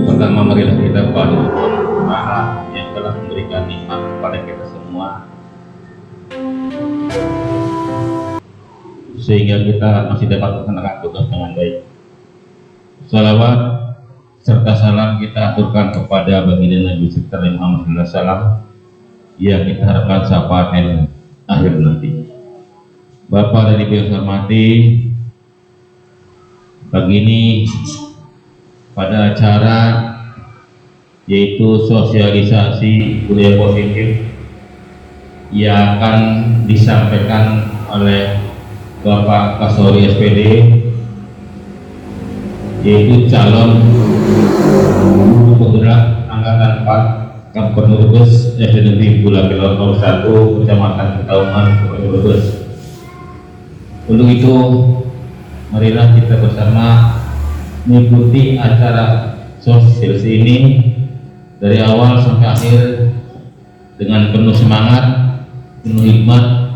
Pertama, marilah kita kepada Allah yang telah memberikan nikmat kepada kita semua, sehingga kita masih dapat melaksanakan tugas dengan baik. Salawat serta salam kita aturkan kepada baginda Nabi sekitar Muhammad SAW yang kita harapkan syafaat akhir nanti. Bapak dan Ibu yang saya hormati, pagi ini pada acara yaitu sosialisasi budaya positif yang akan disampaikan oleh Bapak Kasori SPD, yaitu calon guru penggerak Angkatan 4 Kabupaten Brebes SD Pulau Kelor 1 Kecamatan Ketauman Kabupaten Brebes. Untuk itu, marilah kita bersama mengikuti acara sosialisasi ini dari awal sampai akhir dengan penuh semangat, penuh hikmat.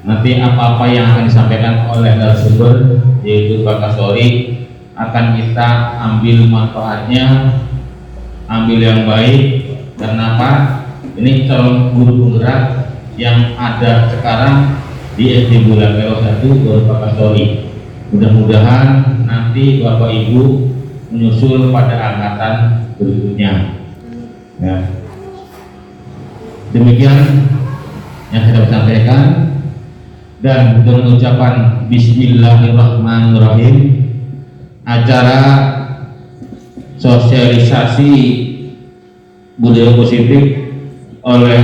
Nanti apa-apa yang akan disampaikan oleh narasumber yaitu Pak Kasori akan kita ambil manfaatnya, ambil yang baik. Karena apa? Ini calon guru penggerak yang ada sekarang di SD Bulakero 1 Pak Kasori. Mudah-mudahan nanti Bapak Ibu menyusul pada angkatan berikutnya. Ya. Demikian yang saya dapat sampaikan, dan dengan ucapan Bismillahirrahmanirrahim, acara sosialisasi budaya positif oleh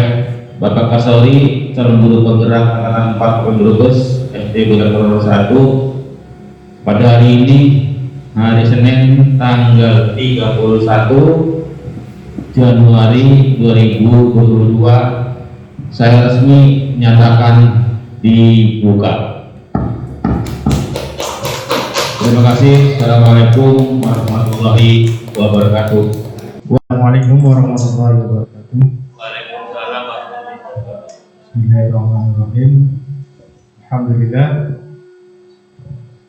Bapak Kasori, calon guru penggerak Angkatan 4 Brebes SD Bulakero 1 pada hari ini, hari Senin tanggal 31 Januari 2022, saya resmi menyatakan dibuka. Terima kasih. Assalamualaikum warahmatullahi wabarakatuh. Assalamualaikum warahmatullahi wabarakatuh. Waalaikumsalam warahmatullahi wabarakatuh. Bismillahirrahmanirrahim. Alhamdulillah.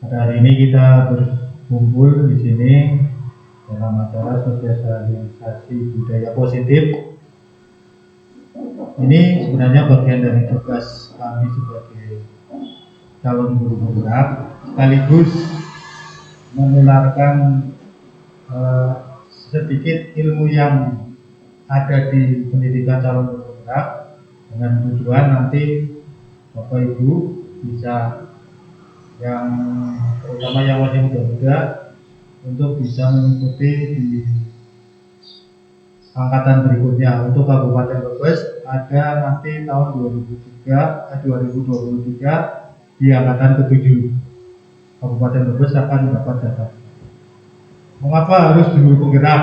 Pada hari ini kita berkumpul di sini dalam acara sosialisasi budaya positif. Ini sebenarnya bagian dari tugas kami sebagai calon guru penggerak, sekaligus menularkan sedikit ilmu yang ada di pendidikan calon guru penggerak, dengan tujuan nanti Bapak Ibu bisa, yang terutama yang masih muda-muda, untuk bisa mengikuti di angkatan berikutnya. Untuk Kabupaten Brebes ada nanti tahun 2023 di angkatan ke-7 Kabupaten Brebes akan mendapat jabatan. Mengapa harus guru penggerak?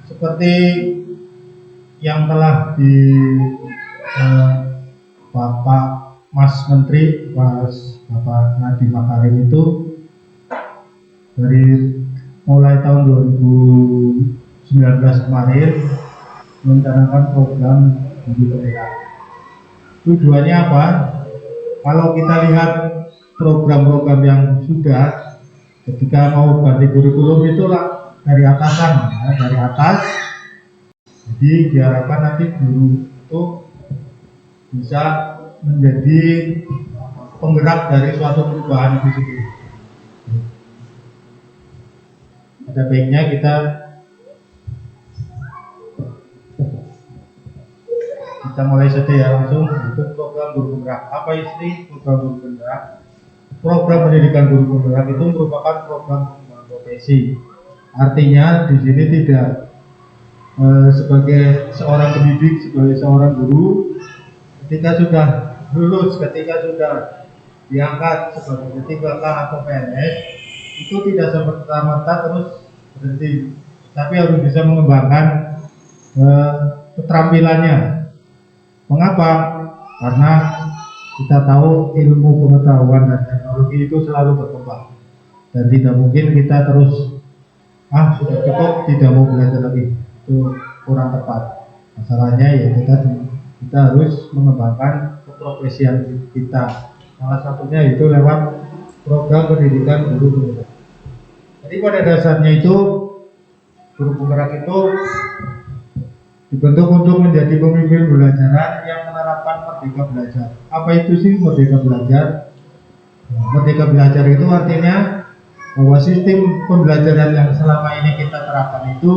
Seperti yang telah di Bapak Mas Menteri, Bapak Nadiem Makarim itu dari mulai tahun 2019 kemarin merencanakan program guru penggerak. Tujuannya apa? Kalau kita lihat program-program yang sudah, ketika mau ganti kurikulum itulah dari atasan, ya, dari atas. Jadi diharapkan nanti guru itu bisa menjadi penggerak dari suatu perubahan itu sendiri. Ada baiknya kita mulai saja ya, langsung untuk program guru penggerak. Apa isi program guru penggerak? Program pendidikan guru penggerak itu merupakan program pengembangan profesi. Artinya di sini tidak sebagai seorang pendidik, sebagai seorang guru, ketika sudah lulus, ketika sudah diangkat sebagai P3K atau PNS, itu tidak serta-merta terus berhenti, tapi harus bisa mengembangkan keterampilannya. Mengapa? Karena kita tahu ilmu pengetahuan dan teknologi itu selalu berkembang, dan tidak mungkin kita terus sudah cukup, tidak mau belajar lagi, itu kurang tepat. Masalahnya ya kita harus mengembangkan keprofesian kita. Salah satunya itu lewat program pendidikan guru penggerak. Jadi pada dasarnya itu guru penggerak itu dibentuk untuk menjadi pemimpin pembelajaran yang menerapkan merdeka belajar. Apa itu sih merdeka belajar? Merdeka belajar itu artinya bahwa sistem pembelajaran yang selama ini kita terapkan itu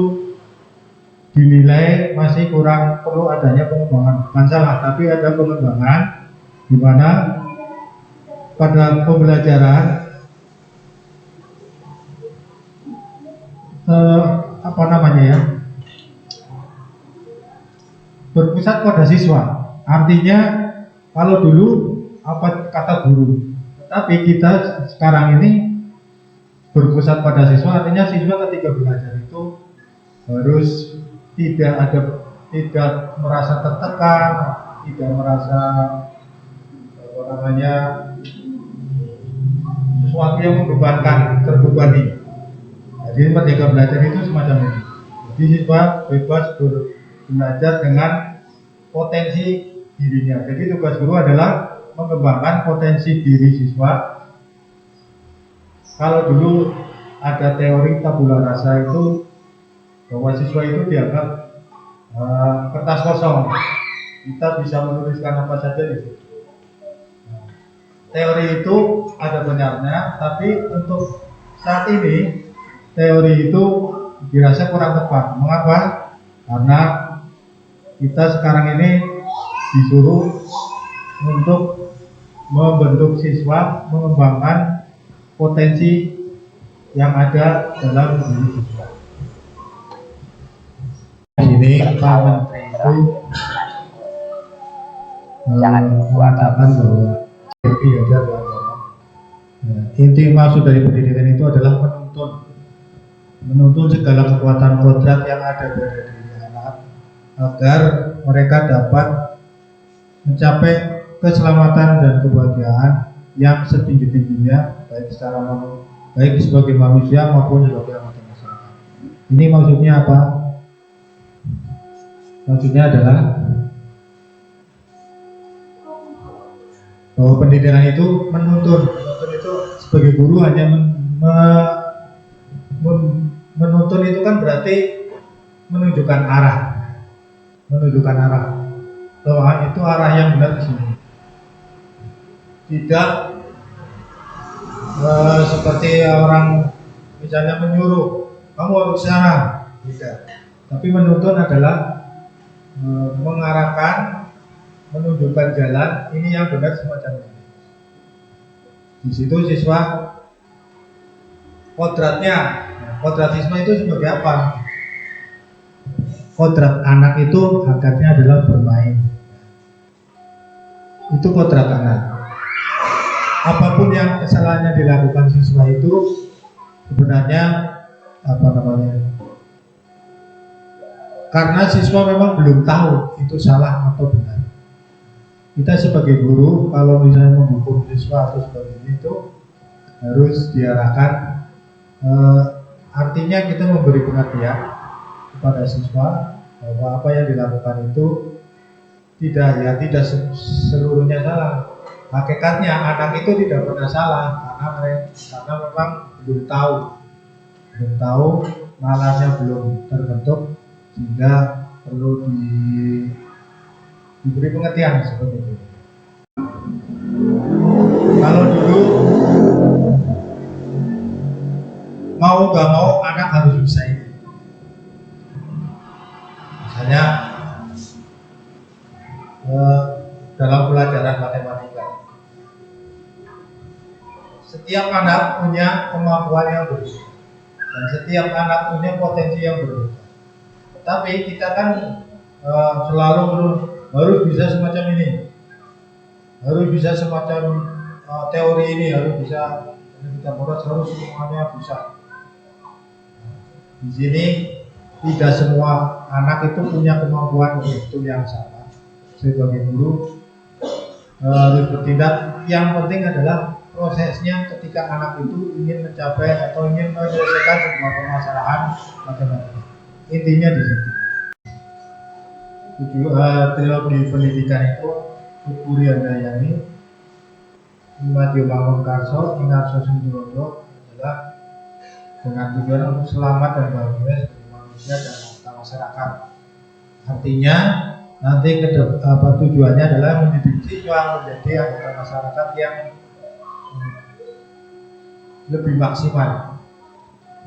dinilai masih kurang, perlu adanya pengembangan. Bukan salah, tapi ada pengembangan di mana pada pembelajaran apa namanya ya, berpusat pada siswa. Artinya kalau dulu apa kata guru, tapi kita sekarang ini berpusat pada siswa. Artinya siswa ketika belajar itu harus tidak merasa tertekan, tidak merasa apa namanya sesuatu yang membebankan, terbebani. Jadi merdeka belajar itu semacam itu. Jadi siswa bebas belajar dengan potensi dirinya. Jadi tugas guru adalah mengembangkan potensi diri siswa. Kalau dulu ada teori tabula rasa itu bahwa siswa itu dianggap kertas kosong, kita bisa menuliskan apa saja di situ. Teori itu ada benarnya, tapi untuk saat ini teori itu dirasa kurang tepat. Mengapa? Karena kita sekarang ini disuruh untuk membentuk siswa, mengembangkan potensi yang ada dalam diri siswa. Ini Pak Menteri itu mengatakan bahwa belajar inti maksud dari pendidikan itu adalah menuntun segala kekuatan kodrat yang ada pada diri anak agar mereka dapat mencapai keselamatan dan kebahagiaan yang setinggi-tingginya, baik sebagai manusia maupun sebagai anggota masyarakat. Ini maksudnya apa? Maksudnya adalah bahwa pendidikan itu menuntun itu sebagai guru hanya menuntun itu kan berarti menunjukkan arah bahwa itu arah yang benar di sini, tidak seperti orang misalnya menyuruh kamu harus sana, tidak, tapi menuntun adalah mengarahkan, menunjukkan jalan ini yang benar semacam ini. Di situ siswa kodrat siswa itu sebagai apa? Kodrat anak itu hakikatnya adalah bermain. Itu kodrat anak. Apapun yang kesalahannya dilakukan siswa itu sebenarnya apa namanya? Karena siswa memang belum tahu itu salah atau benar. Kita sebagai guru kalau misalnya menghukum siswa atau sebagainya itu harus diarahkan, artinya kita memberi pengertian kepada siswa bahwa apa yang dilakukan itu tidak seluruhnya salah. Hakikatnya anak itu tidak pernah salah karena memang belum tahu, nalarnya belum terbentuk, sehingga perlu diberi pengertian seperti itu. Kalau dulu mau gak mau anak harus bisa ini. Misalnya dalam pelajaran matematika, setiap anak punya kemampuan yang berbeda dan setiap anak punya potensi yang berbeda. Tapi kita kan selalu harus bisa semacam ini, harus bisa semacam teori ini, harus bisa, kita harus semuanya bisa. Di sini tidak semua anak itu punya kemampuan itu yang sama. Sebagai guru harus bertindak. Yang penting adalah prosesnya ketika anak itu ingin mencapai atau ingin menyelesaikan sebuah permasalahan matematika. Intinya di situ. Trilogi pendidikan itu Puri Handayani, Madyo Mangunkarso, Inarso Sundurodo adalah dengan tujuan untuk selamat dan bahagia sebagai manusia dan anggota masyarakat. Artinya nanti tujuannya adalah mendidik siswa menjadi anggota masyarakat yang lebih maksimal,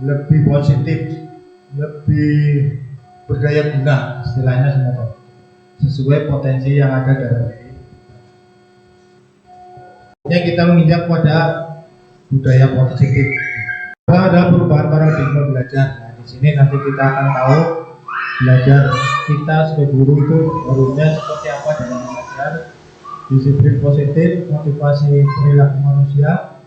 lebih positif, lebih berdaya guna, istilahnya semacam sesuai potensi yang ada dalam diri. Kita menginjak pada budaya positif. Ada perubahan paradigma belajar. Nah, di sini nanti kita akan tahu belajar kita sebagai guru itu harusnya seperti apa dalam belajar. Disiplin positif, motivasi perilaku manusia,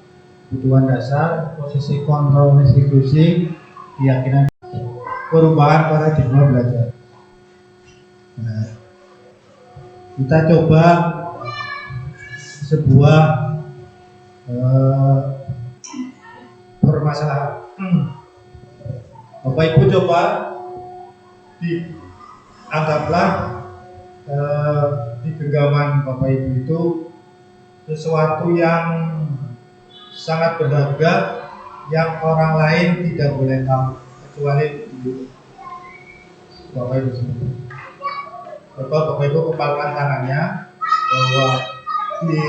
kebutuhan dasar, posisi kontrol institusi, keyakinan, perubahan paradigma belajar. Nah, kita coba sebuah permasalahan. Bapak Ibu coba dianggaplah di genggaman Bapak Ibu itu sesuatu yang sangat berharga yang orang lain tidak boleh tahu kecuali Bapak Ibu sendiri. Bapak Ibu kepalkan tangannya bahwa di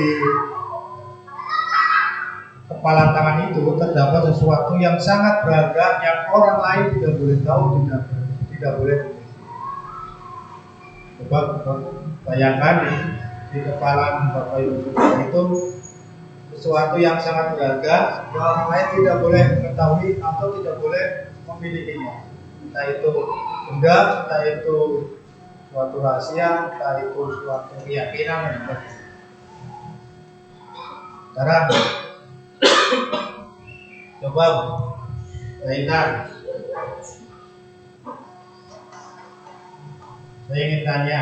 kepala tangan itu terdapat sesuatu yang sangat berharga yang orang lain tidak boleh tahu, tidak boleh. Coba bayangkan di kepala Bapak Ibu itu sesuatu yang sangat berharga yang orang lain tidak boleh mengetahui atau tidak boleh memilikinya. Entah itu benda, entah itu suatu rahasia, entah itu suatu keyakinan. Sekarang coba bayangkan, saya ingin tanya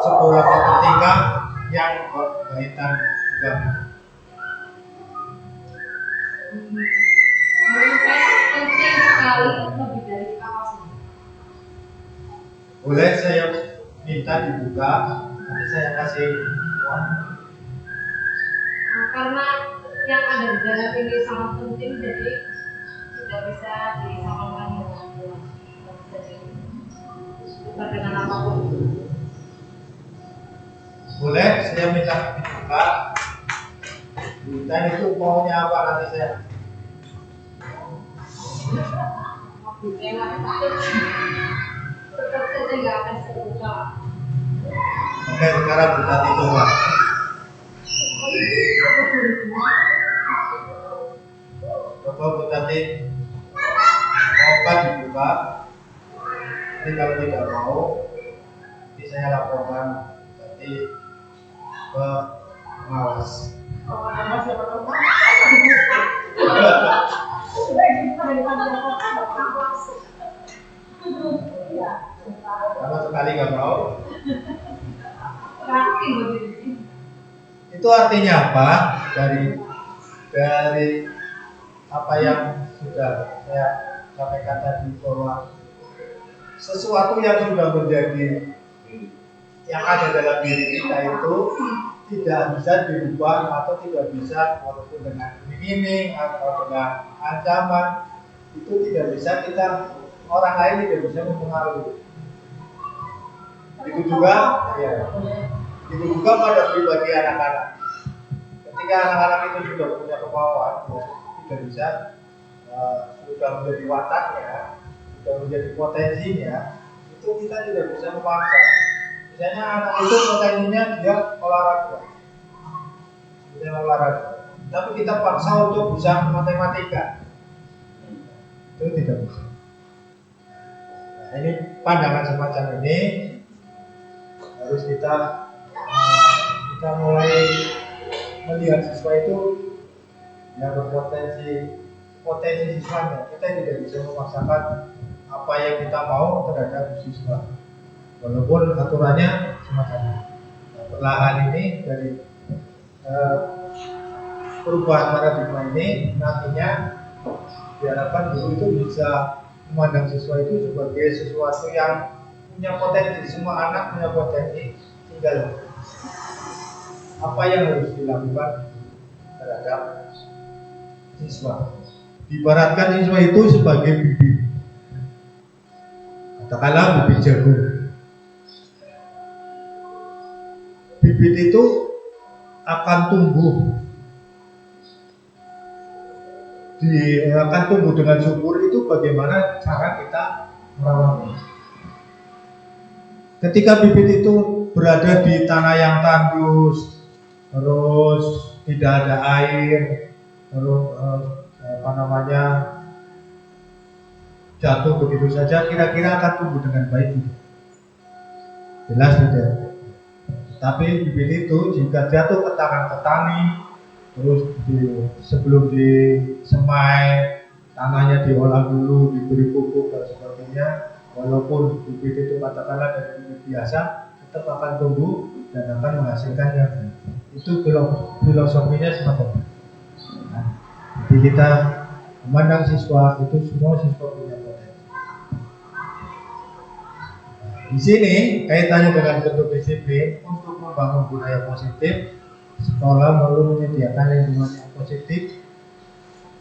seberapa ketika yang berkaitan juga. Menurut saya penting sekali lebih dari kapasitas. Boleh saya minta dibuka, nanti saya kasih uang. Karena yang ada di dalam ini sangat penting, jadi tidak bisa disamakan dengan luas. Jadi bukan dengan apapun. Boleh saya minta dibuka. Dan itu maunya apa nanti saya? Tetap saja nggak akan terbuka. Oke, sekarang kita coba. Coba Bu Tati, mau dibuka? Jadi kalau tidak mau, nanti saya laporkan nanti ke pengawas. Sama sekali nggak mau. Itu artinya apa? Dari apa yang sudah saya sampaikan tadi, bahwa sesuatu yang sudah menjadi yang ada dalam diri kita itu tidak bisa dirubah atau tidak bisa, walaupun dengan iming-iming atau dengan ancaman, itu tidak bisa orang lain tidak bisa mempengaruhi. Itu juga pada pribadi anak-anak. Ketika anak-anak itu sudah punya kemauan, tidak bisa, sudah menjadi wataknya, sudah menjadi potensinya, itu kita tidak bisa memaksa. Misalnya anak itu potensinya dia olahraga, tapi kita paksa untuk bisa matematika, itu tidak bisa. Nah, ini pandangan semacam ini harus kita mulai melihat siswa itu yang berpotensi siswanya. Kita tidak bisa memaksakan apa yang kita mau terhadap siswa, walaupun aturannya semacam ini. Nah, perlahan ini dari perubahan paradigma ini nantinya diharapkan guru itu bisa memandang siswa itu sebagai sesuatu yang punya potensi. Semua anak punya potensi, tinggal apa yang harus dilakukan terhadap siswa. Diibaratkan siswa itu sebagai bibit. Katakanlah bibit jagung. Bibit itu akan tumbuh dengan subur. Itu bagaimana cara kita merawatnya. Ketika bibit itu berada di tanah yang tandus, terus tidak ada air, terus jatuh begitu saja, kira-kira akan tumbuh dengan baik tidak? Jelas tidak. Tapi bibit itu jika jatuh ke tangan petani, terus sebelum disemai, tanahnya diolah dulu, diberi pupuk dan sebagainya, walaupun bibit itu katakanlah dari bibit biasa, tetap akan tumbuh dan akan menghasilkan yang baik. Itu filosofinya semacam itu. Nah, jadi kita memandang siswa itu semua siswa punya potensi. Nah, di sini kaitannya dengan bentuk disiplin. Untuk membangun budaya positif, sekolah perlu menyediakan lingkungan yang positif,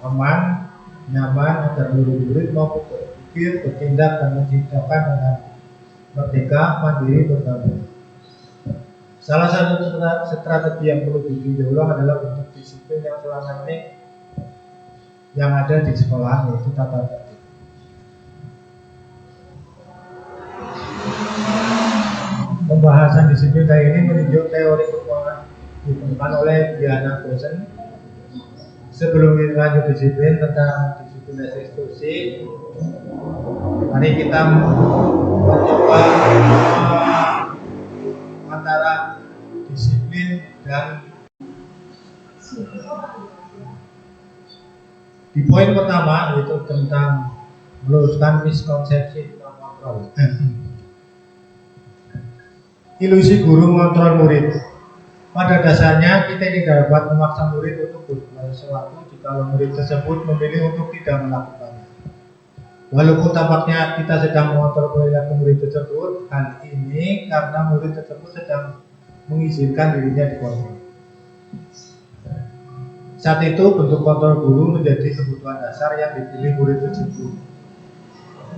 aman, nyaman agar murid-murid mampu berpikir, bertindak dan menciptakan dengan merdeka, mandiri, bertanggung. Salah satu strategi yang perlu ditinjau ulang adalah bentuk disiplin yang selama ini yang ada di sekolah, yaitu tata tertib. Pembahasan disiplin kali ini meninjau teori keuangan ditemukan oleh Diana Gosen. Sebelum kita lanjut disiplin tentang disiplin institusi, mari kita mencoba antara disiplin dan di poin pertama, yaitu tentang meluruskan miskonsepsi tentang kontrol. Ilusi guru mengontrol murid. Pada dasarnya kita tidak dapat memaksa murid untuk berbuat sesuatu jika murid tersebut memilih untuk tidak melakukannya. Walaupun tampaknya kita sedang mengontrol perilaku murid tersebut, hal ini karena murid tersebut sedang mengizinkan dirinya dikontrol. Saat itu bentuk kontrol guru menjadi kebutuhan dasar yang dipilih murid tersebut.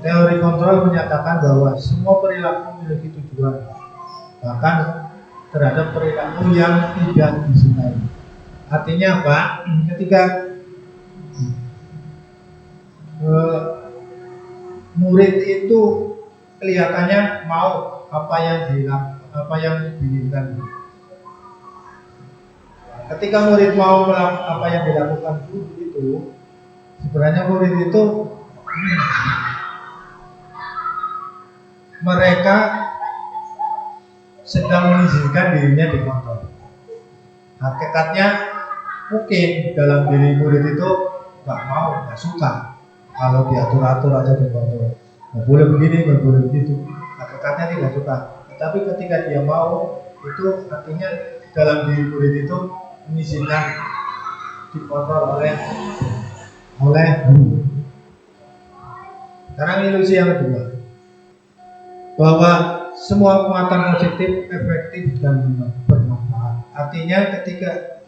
Teori kontrol menyatakan bahwa semua perilaku memiliki tujuan, bahkan terhadap perilaku yang tidak disukai. Artinya apa? Ketika murid itu kelihatannya mau apa yang diinginkan. Ketika murid mau melakukan apa yang dilakukan guru itu, sebenarnya murid itu mereka sedang mengizinkan dirinya dikontrol. Hakikatnya mungkin dalam diri murid itu nggak mau, nggak suka kalau diatur-atur atau dikontrol. Nggak boleh begini, nggak boleh begitu. Hakikatnya tidak suka. Tetapi ketika dia mau, itu artinya dalam diri murid itu mengizinkan dikontrol oleh guru. Sekarang ilusi yang kedua, bahwa semua muatan positif, efektif dan bermanfaat. Artinya ketika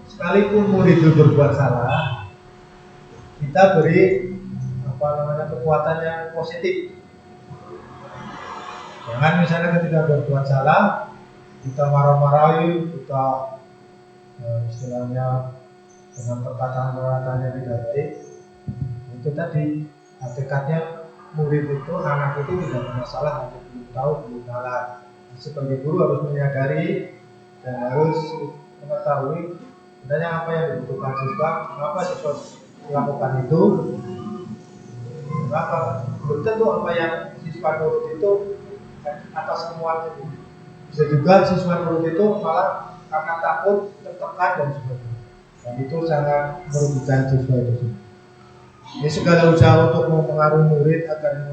sekalipun murid itu berbuat salah, kita beri kekuatan yang positif. Jangan misalnya ketika berbuat salah kita marah-marahi, kita istilahnya dengan perkataan yang negatif. Itu tadi hakikatnya murid itu, anak itu tidak bermasalah, hanya belum tahu, belum nalar. Sebagai guru harus menyadari dan harus mengetahui sebenarnya apa yang dibutuhkan siswa, mengapa siswa melakukan itu, mengapa belum tentu apa yang siswa nurut itu atas semuanya. Bisa juga siswa nurut itu malah karena takut, tertekan dan sebagainya. Dan itu sangat merugikan siswa itu. Ini segala usaha untuk mempengaruhi murid agar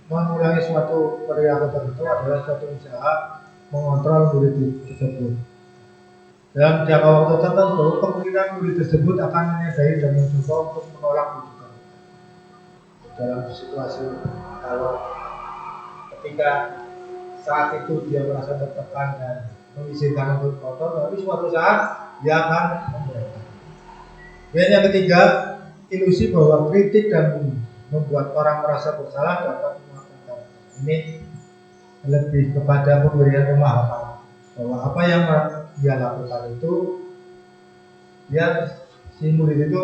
mengulangi suatu perilaku tertentu adalah suatu usaha mengontrol murid tersebut. Dalam jangka waktu tertentu, kemungkinan murid tersebut akan menyadari dan mencoba untuk menolak rujukan. Dalam situasi kalau ketika saat itu dia merasa tertekan dan mengizinkan untuk kotor, tapi suatu saat dia akan memberontak. Dan yang ketiga, ilusi bahwa kritik dan membuat orang merasa bersalah dapat mengatakan ini lebih kepada pemberian pemahaman bahwa apa yang dia lakukan itu dia si murid itu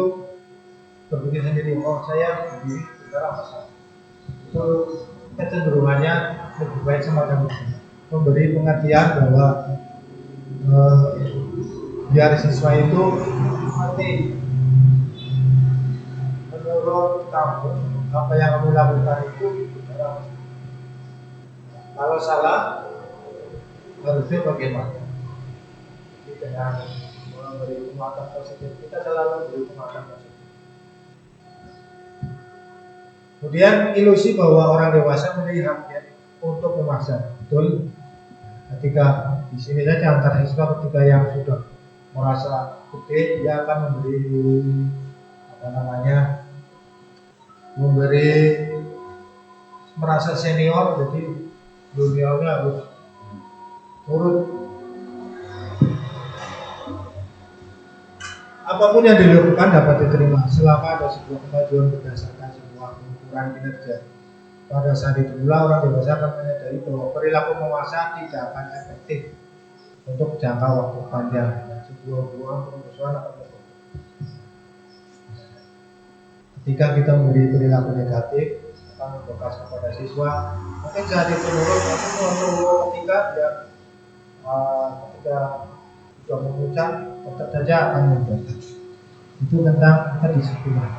berpikir sendiri, oh saya begini benar apa salah. Itu kecenderungannya lebih baik semacam itu, memberi pengertian bahwa biar siswa itu nanti menurut kamu apa yang kamu lakukan itu benar apa salah. Kalau salah harusnya bagaimana? Jadi dengan memberi penguatan positif, kita selalu memberi penguatan positif. Kemudian ilusi bahwa orang dewasa memiliki hak ya, untuk memaksa. Betul. Ketika di sini saja antar siswa ketika yang sudah merasa gede, dia akan memberi memberi merasa senior, jadi juniornya harus nurut. Apapun yang dilakukan dapat diterima selama ada sebuah kemajuan berdasarkan sebuah pengukuran kinerja. Pada saat itu pula orang dewasa akan menyadari bahwa perilaku memaksa tidak akan efektif untuk jangka waktu panjang dan sebuah hubungan permusuhan akan terbentuk. Ketika kita memberi perilaku negatif akan membekas kepada siswa, mungkin saat itu nurut, tapi ketika dia ketika sudah mengucap, tetap saja akan membekas. Itu tentang kedisiplinan.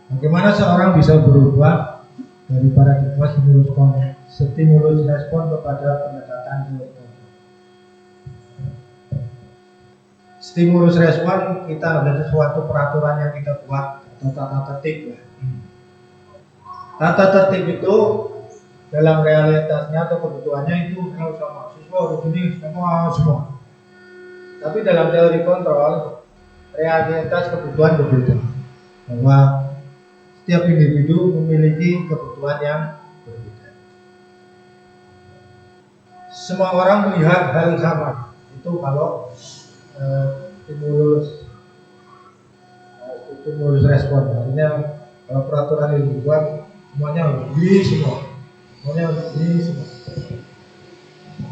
Bagaimana seorang bisa berubah dari paradigma stimulus respon kepada pendekatan teori kontrol. Stimulus respon kita ada sesuatu peraturan yang kita buat atau tata tertib. Tata tertib itu dalam realitasnya atau kebutuhannya itu sama, siswa harus ini semua. Tapi dalam teori kontrol realitas kebutuhan berbeda. Bahwa setiap individu memiliki kebutuhan yang berbeda. Semua orang melihat hal yang sama. Itu kalau stimulus respon. Artinya kalau peraturan yang dibuat semuanya harus beli semua.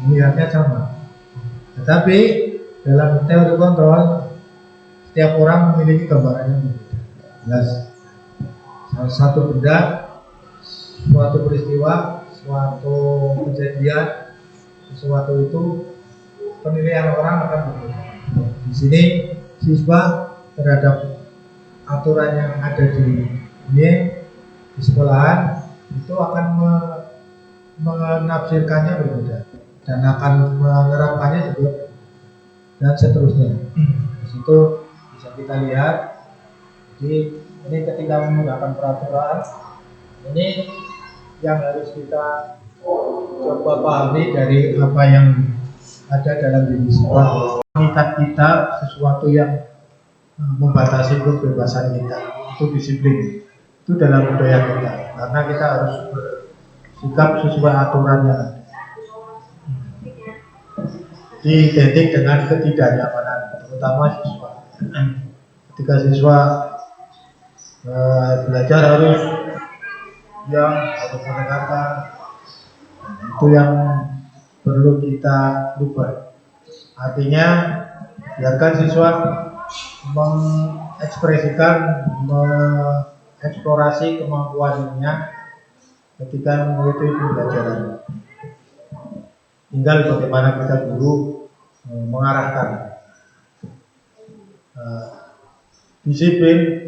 Melihatnya sama. Tetapi dalam teori kontrol setiap orang memiliki gambaran yang berbeda. Jelas. Satu benda, suatu peristiwa, suatu kejadian, sesuatu itu penilaian orang akan berbeda. Di sini siswa terhadap aturan yang ada di sekolahan itu akan menafsirkannya berbeda dan akan menerapkannya juga berbeda dan seterusnya. Di situ bisa kita lihat. Jadi ini ketika menggunakan peraturan, ini yang harus kita coba pahami dari apa yang ada dalam diri siswa. Mengikat kita sesuatu yang membatasi kebebasan kita, itu disiplin. Itu dalam budaya kita, karena kita harus bersikap sesuai aturan yang ada. Identik dengan ketidaknyamanan, terutama siswa. Ketika siswa belajar harus mendengarkan, itu yang perlu kita ubah. Artinya biarkan siswa mengekspresikan, mengeksplorasi kemampuannya ketika mengikuti pembelajaran. Tinggal bagaimana kita guru mengarahkan. Disiplin.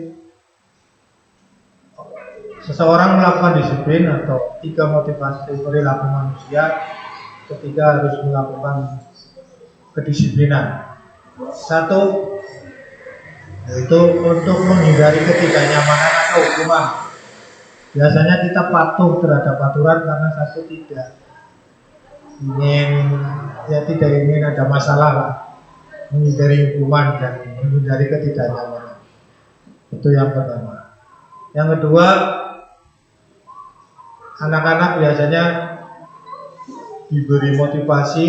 Seseorang melakukan disiplin atau 3 motivasi perilaku manusia ketika harus melakukan kedisiplinan. 1, yaitu untuk menghindari ketidaknyamanan atau hukuman. Biasanya kita patuh terhadap aturan karena satu tidak ingin ada masalah, menghindari hukuman dan menghindari ketidaknyamanan. Itu yang pertama. Yang kedua, anak-anak biasanya diberi motivasi,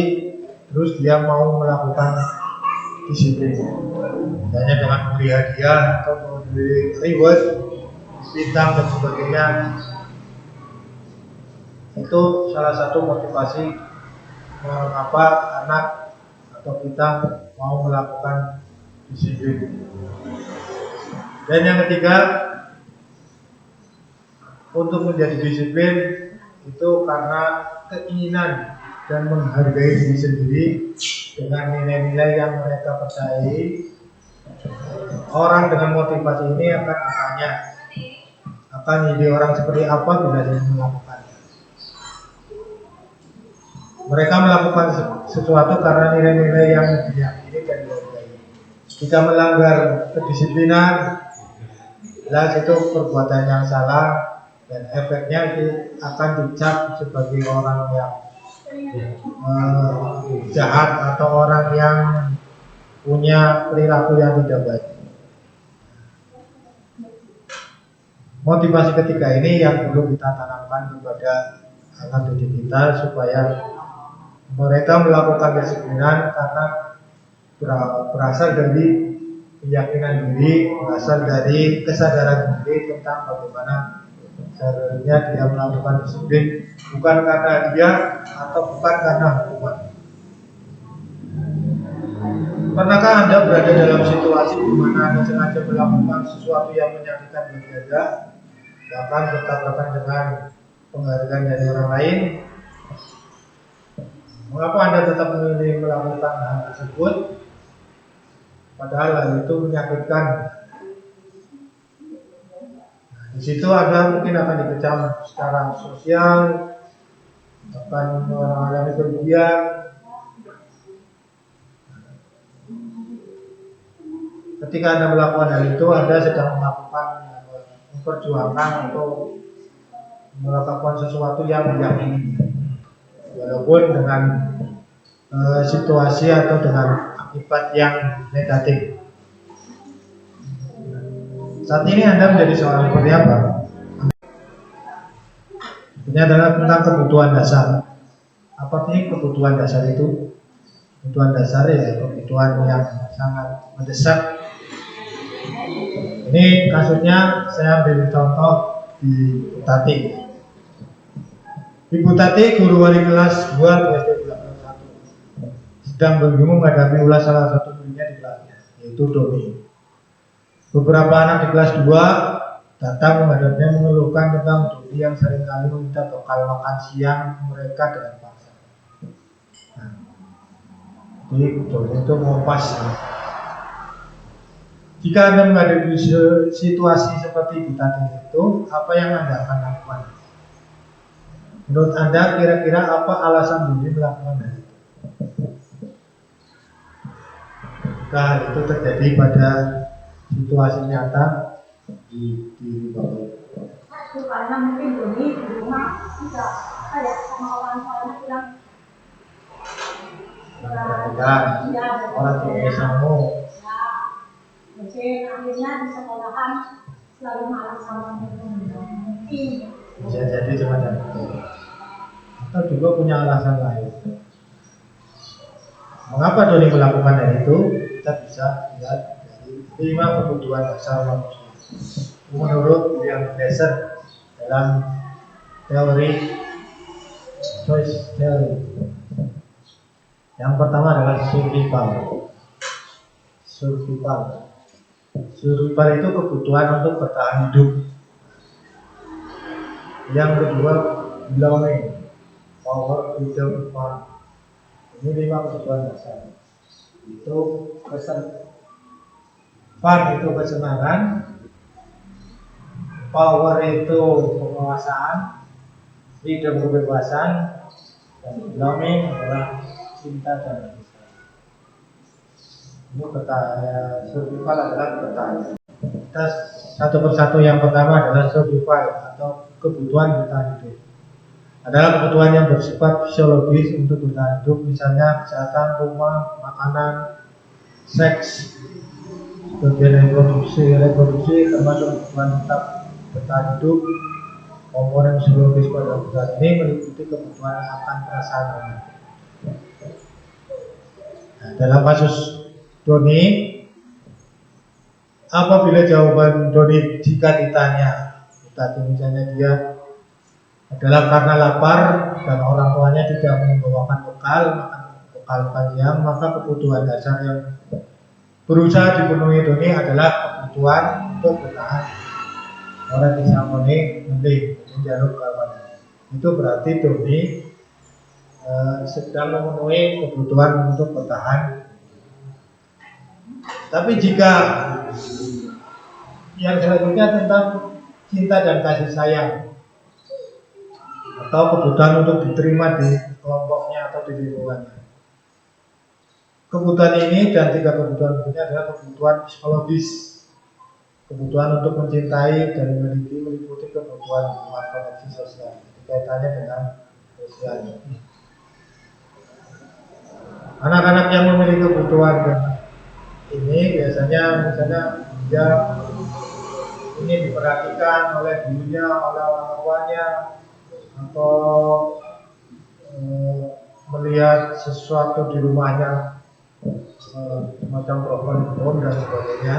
terus dia mau melakukan disiplin. Hanya dengan memberi hadiah atau memberi reward, bintang dan sebagainya, itu salah satu motivasi mengapa anak atau kita mau melakukan disiplin. Dan yang ketiga, untuk menjadi disiplin itu karena keinginan dan menghargai diri sendiri dengan nilai-nilai yang mereka percayai. Orang dengan motivasi ini akan ditanya, akan jadi orang seperti apa bila dia melakukannya. Mereka melakukan sesuatu karena nilai-nilai yang diyakini dan dihargai. Jika melanggar kedisiplinan, jelas itu perbuatan yang salah dan efeknya itu akan dicap sebagai orang yang jahat atau orang yang punya perilaku yang tidak baik. Motivasi ketiga ini yang perlu kita tanamkan kepada anak didik kita supaya mereka melakukan kedisiplinan karena berasal dari keyakinan diri, berasal dari kesadaran diri tentang bagaimana seharusnya dia melakukan disiplin, bukan karena dia atau bukan karena hukuman. Pernahkah Anda berada dalam situasi di mana Anda sengaja melakukan sesuatu yang menyakitkan bagi Anda, bahkan bertabrakan dengan penghargaan dari orang lain? Mengapa Anda tetap memilih melakukan hal tersebut, padahal hal itu menyakitkan? Di situ Anda mungkin akan dikecam secara sosial, akan mengalami kerugian. Ketika Anda melakukan hal itu, Anda sedang memperjuangkan untuk melakukan sesuatu yang diyakini, walaupun dengan situasi atau dengan akibat yang negatif. Saat ini Anda menjadi seorang seperti apa? Ini adalah tentang kebutuhan dasar. Apa sih kebutuhan dasar itu? Kebutuhan dasar ya kebutuhan yang sangat mendesak. Ini kasusnya saya ambil contoh di Bu Tati. Ibu Tati guru wali kelas 2 SD 81 sedang bingung menghadapi ulas salah satu muridnya di kelasnya, yaitu Doni. Beberapa anak di kelas 2 datang menghadapnya mengeluhkan tentang Doni yang seringkali meminta bekal makan siang mereka dengan paksa. Jadi Doni itu mau pas. Jika Anda menghadapi situasi seperti Bu Tati itu, apa yang Anda akan lakukan? Menurut Anda kira-kira apa alasan Doni melakukan hal itu? Jika hal itu terjadi pada situasi nyata di Bapak. Karena mungkin Doni di rumah tidak kayak sama orang tuanya bilang orang tua bersama. Mungkin akhirnya di sekolahan selalu marah sama mungkin Bisa jadi semacam itu. Atau juga punya alasan lain. Mengapa Doni melakukan hal itu? Kita bisa lihat dari 5 kebutuhan dasar manusia. Menurut William Glasser dalam teori choice theory. Yang pertama adalah survival. Survival itu kebutuhan untuk bertahan hidup. Yang kedua belonging, power, freedom, fun. Ini 5 kebutuhan dasar. Itu fun itu kesenangan, power itu penguasaan, freedom kebebasan, dan belonging adalah cinta dan kasih. Ini survival adalah bertahan. Kita satu persatu. Yang pertama adalah survival atau kebutuhan bertahan hidup. Adalah kebutuhan yang bersifat fisiologis untuk bertahan hidup, misalnya kesehatan, rumah, makanan, seks, bagian reproduksi termasuk kebutuhan tetap bertahan hidup, Komponen psikologis pada kebutuhan ini meliputi kebutuhan akan perasaan. Nah, dalam kasus Doni, apabila jawaban Doni jika ditanya, tadi misalnya dia adalah karena lapar dan orang tuanya tidak membawakan bekal, makan bekal panjang, maka kebutuhan dasar yang berusaha dipenuhi Doni adalah kebutuhan untuk bertahan. Orang bisa mending menjaluk kawan. Itu berarti Doni sedang memenuhi kebutuhan untuk bertahan. Tapi jika yang selanjutnya tentang cinta dan kasih sayang atau kebutuhan untuk diterima di kelompoknya atau di lingkungannya. Kebutuhan ini dan tiga kebutuhan ini adalah kebutuhan psikologis, kebutuhan untuk mencintai dan meliputi kebutuhan koneksi sosial. Kaitannya dengan sosial. Anak-anak yang memiliki kebutuhan ini biasanya misalnya dia ingin diperhatikan oleh gurunya, oleh orang tuanya, atau melihat sesuatu di rumahnya, semacam program dan sebagainya.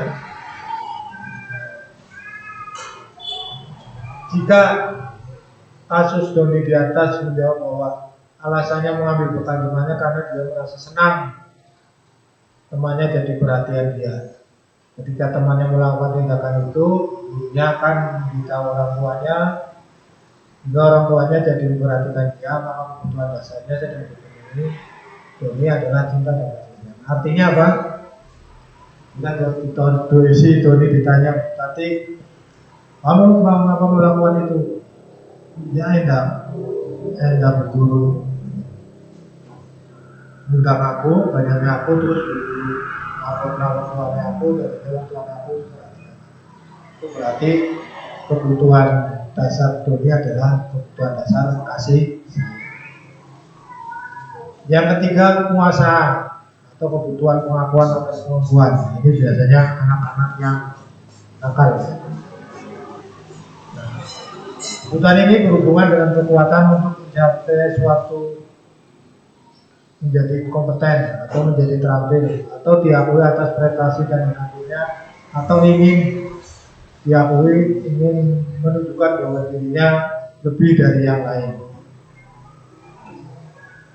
Jika kasus Doni di atas menjawab bahwa alasannya mengambil bekal temannya karena dia merasa senang temannya jadi perhatian dia. Ketika temannya melakukan tindakan itu, dia akan memberitahu orang tuanya, hingga orang tuanya jadi memperhatikan dia, maka kebutuhan dasarnya sedang dipenuhi. Doni adalah cinta dan kasih sayang. Artinya apa? Kita Doni ditanya, tadi kamu mengapa melakukan itu? Ya enggak berguru undang aku, banyaknya aku terus orang tuanya aku dan orang tua aku. Itu berarti kebutuhan dasar Doni adalah kebutuhan dasar kasih. Yang ketiga, penguasaan atau kebutuhan pengakuan atas kemampuan. Ini biasanya anak-anak yang nakal. Kebutuhan ini berhubungan dengan kekuatan untuk mencapai suatu, menjadi kompeten atau menjadi terampil atau diakui atas prestasi dan hasilnya, atau ingin diakui, ingin menunjukkan bahwa dirinya lebih dari yang lain.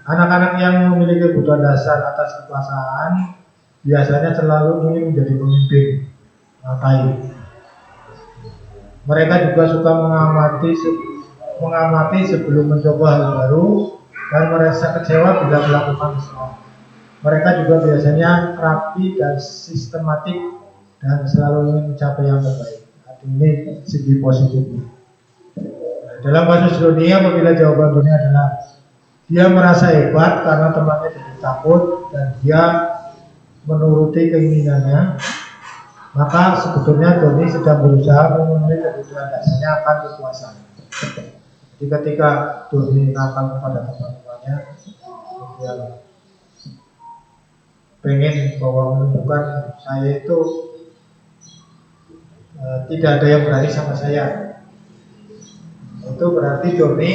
Anak-anak yang memiliki kebutuhan dasar atas kekuasaan biasanya selalu ingin menjadi pemimpin, mereka juga suka mengamati sebelum mencoba hal baru dan merasa kecewa bila melakukan kesalahan. Mereka juga biasanya rapi dan sistematik dan selalu ingin mencapai yang terbaik. Ini segi positifnya. Dalam kasus Doni, apabila jawaban Doni adalah dia merasa hebat karena temannya jadi takut dan dia menuruti keinginannya, maka sebetulnya Doni sedang berusaha memenuhi kebutuhan dasarnya akan kekuasaan. Jadi ketika Doni nakal kepada teman-temannya, dia pengen bahwa menunjukkan saya itu tidak ada yang berani sama saya. Itu berarti Doni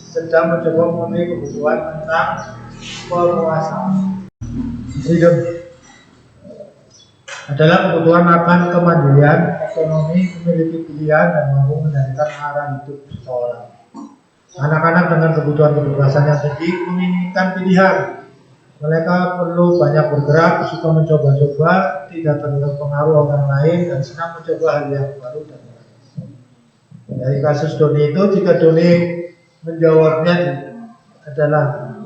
sedang mencoba memenuhi kebutuhan tentang penguasaan. Freedom adalah kebutuhan akan kemandirian ekonomi, memiliki pilihan dan mampu mengendalikan arah hidup seseorang. Anak-anak dengan kebutuhan kebebasan yang tinggi menginginkan pilihan. Mereka perlu banyak bergerak, suka mencoba-coba, tidak terpengaruh orang lain, dan senang mencoba hal yang baru dan baru. Dari kasus Doni itu, jika Doni menjawabnya adalah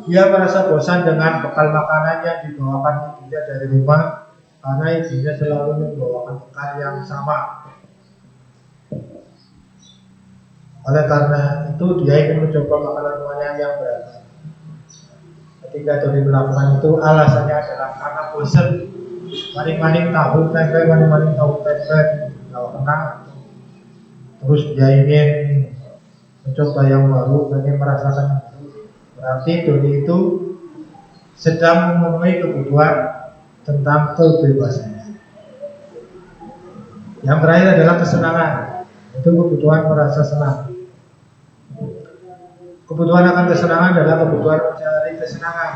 dia merasa bosan dengan bekal makanan yang dibawakan ibunya dari rumah karena ibunya selalu membawakan bekal yang sama. Oleh karena itu dia ingin mencoba makanan yang beragam. Ketika Doni melakukan itu, alasannya adalah karena bosan. Maning-maning tahu tempe, maning-maning tahu tempe, nggak pernah. Terus dia ingin mencoba yang baru, ingin merasakan yang baru. Berarti Doni itu sedang memenuhi kebutuhan tentang kebebasannya. Yang terakhir adalah kesenangan. Itu kebutuhan merasa senang. kebutuhan akan kesenangan adalah kebutuhan mencari kesenangan,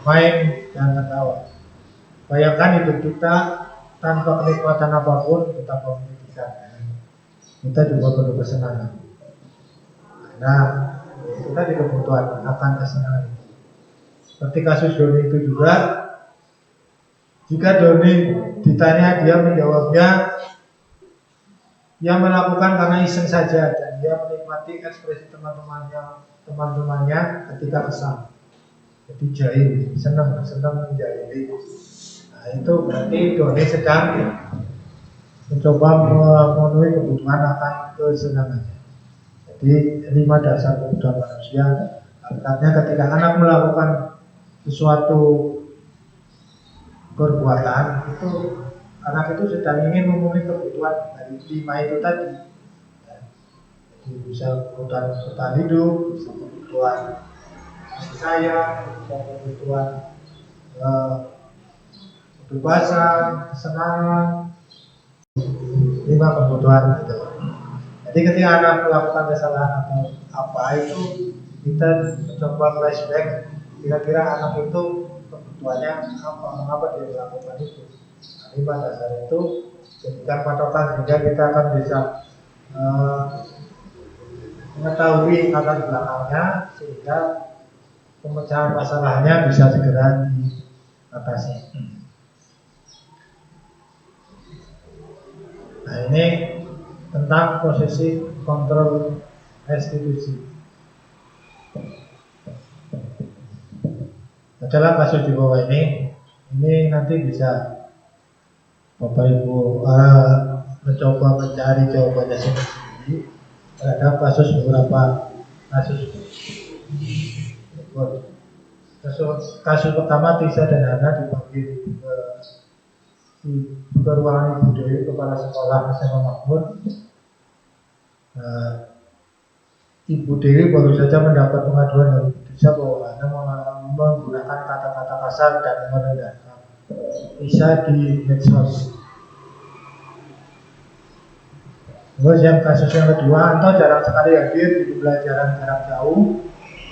main dan tertawa. Bayangkan hidup kita tanpa kenikmatan apapun betapa menyedihkan. Kita juga perlu kesenangan. Nah, itu tadi kebutuhan akan kesenangan. Seperti kasus Doni itu juga, jika Doni ditanya, dia menjawabnya, dia melakukan karena iseng saja dan dia menikmati ekspresi teman-temannya ketika kesal. Jadi jahil, senang menjahili. Nah, itu berarti Doni sedang mencoba memenuhi kebutuhan akan kesenangannya. Jadi 5 dasar kebutuhan manusia. Artinya ketika anak melakukan sesuatu perbuatan, itu anak itu sedang ingin memenuhi kebutuhan dari 5 itu tadi. Jadi bisa kebutuhan bertahan hidup, bisa kebutuhan kasih sayang, bisa kebutuhan kebebasan, kesenangan, 5 kebutuhan itu. Jadi ketika anak melakukan kesalahan atau apa itu, kita mencoba flashback, kira-kira anak itu kebutuhannya apa, mengapa dia melakukan itu. Nah, 5 dasar itu jadikan patokan sehingga kita akan bisa mengetahui latar belakangnya, sehingga pemecahan masalahnya bisa segera diatasi. Nah, ini tentang posisi kontrol restitusi. Dalam kasus di bawah ini nanti bisa Bapak Ibu mencoba mencari jawabannya sendiri terhadap beberapa kasus. Kasus pertama, Tisa dan Hana dipanggil ke ruangan Ibu Dewi, kepala sekolah SMA Makmur. Ibu Dewi baru saja mendapat pengaduan dari Tisa bahwa Hana menggunakan kata-kata kasar dan merendahkan Tisa di medsos. Terus yang kasus yang kedua, Anto jarang sekali hadir di pembelajaran jarak jauh,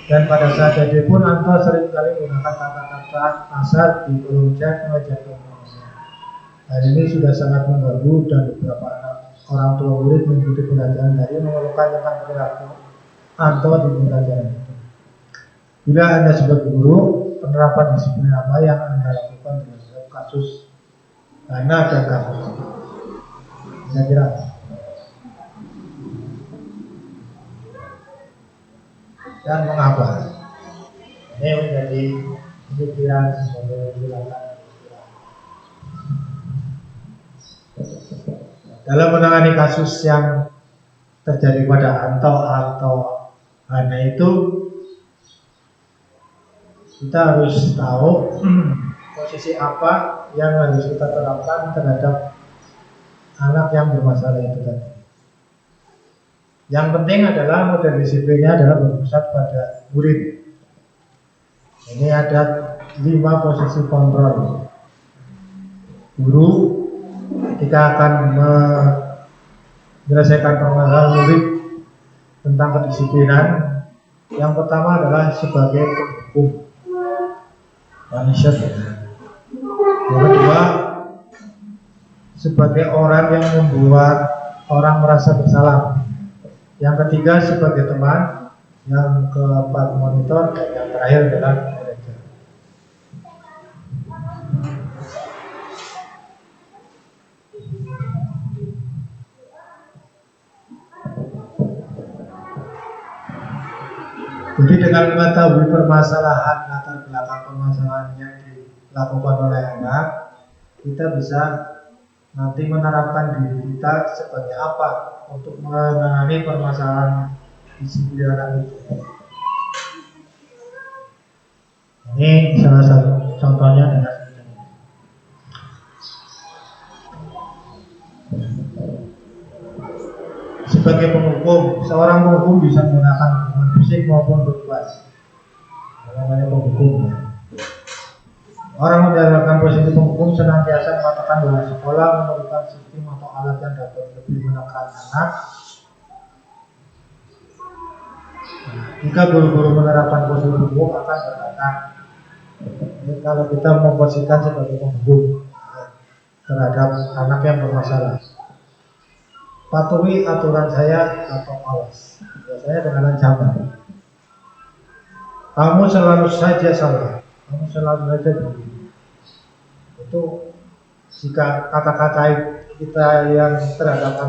dan pada saat hadir pun Anto sering kali menggunakan kata-kata kasar di kolom chat mengajar teman-temannya. Hal ini sudah sangat mengganggu dan beberapa orang tua murid mengikuti pembelajaran dari mengeluhkan tentang perilaku Anto di pembelajaran itu. Bila Anda sebagai guru, penerapan disiplin apa yang Anda lakukan terhadap kasus Hana dan kasus ini? Kira-kira dan mengapa? Ini menjadi pikiran sebagai silakan. Dalam menangani kasus yang terjadi pada Anto atau Hana itu, kita harus tahu posisi apa yang harus kita terapkan terhadap anak yang bermasalah itu tadi. Yang penting adalah model disiplinnya adalah berpusat pada murid. Ini ada 5 posisi kontrol. Guru ketika akan menyelesaikan permasalahan murid tentang kedisiplinan, yang pertama adalah sebagai penghukum, punisher. Yang kedua, sebagai orang yang membuat orang merasa bersalah. Yang ketiga sebagai teman, yang keempat monitor, dan yang terakhir adalah manajer. Jadi dengan mengetahui permasalahan, latar belakang permasalahan yang dilakukan oleh anak, kita bisa nanti menerapkan diri kita sebagai apa untuk menangani permasalahan disiplin anak itu. Ini salah satu contohnya dengan sebagai penghukum. Seorang penghukum bisa menggunakan hukuman fisik maupun verbal. Namanya penghukum. Orang menjalankan posisi penghukum senantiasa mengatakan bahwa sekolah memerlukan sistem atau alat yang dapat lebih menekan anak Jika guru-guru menerapkan posisi umum akan berkata, kalau kita memposisikan sebagai pemburu terhadap anak yang bermasalah, patuhi aturan saya atau awas. Biasanya dengan ancaman. Kamu selalu saja salah, kamu selalu saja begini. Itu jika kata-kata kita yang terhadap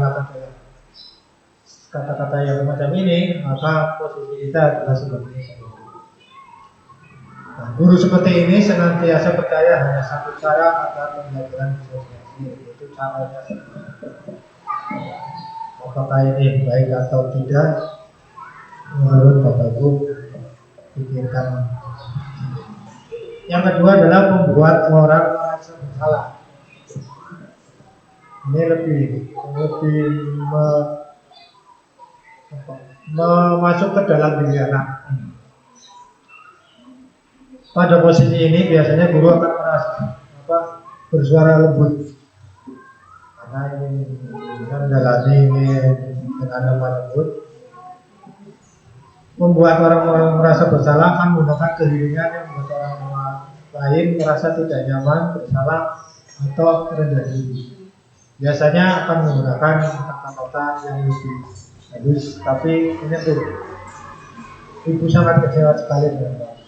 kata-kata yang semacam ini, maka posisi kita adalah seperti ini. Nah, guru seperti ini senantiasa percaya hanya satu cara agar pembelajaran disosialisasi, yaitu caranya. Apakah ini baik atau tidak, menurut Bapak Ibu pikirkan. Yang kedua adalah membuat orang merasa bersalah. Ini lebih masuk ke dalam diri anak. Pada posisi ini biasanya guru akan merasa bersuara lembut, karena ini menjalani ini dengan lemah lembut. Membuat orang merasa bersalah akan menggunakan keheningan yang membuat orang lain merasa tidak nyaman, bersalah atau rendah diri. Biasanya akan menggunakan kata-kata yang lebih halus, tapi ini tuh ibu sangat kecewa sekali dengan Bapak.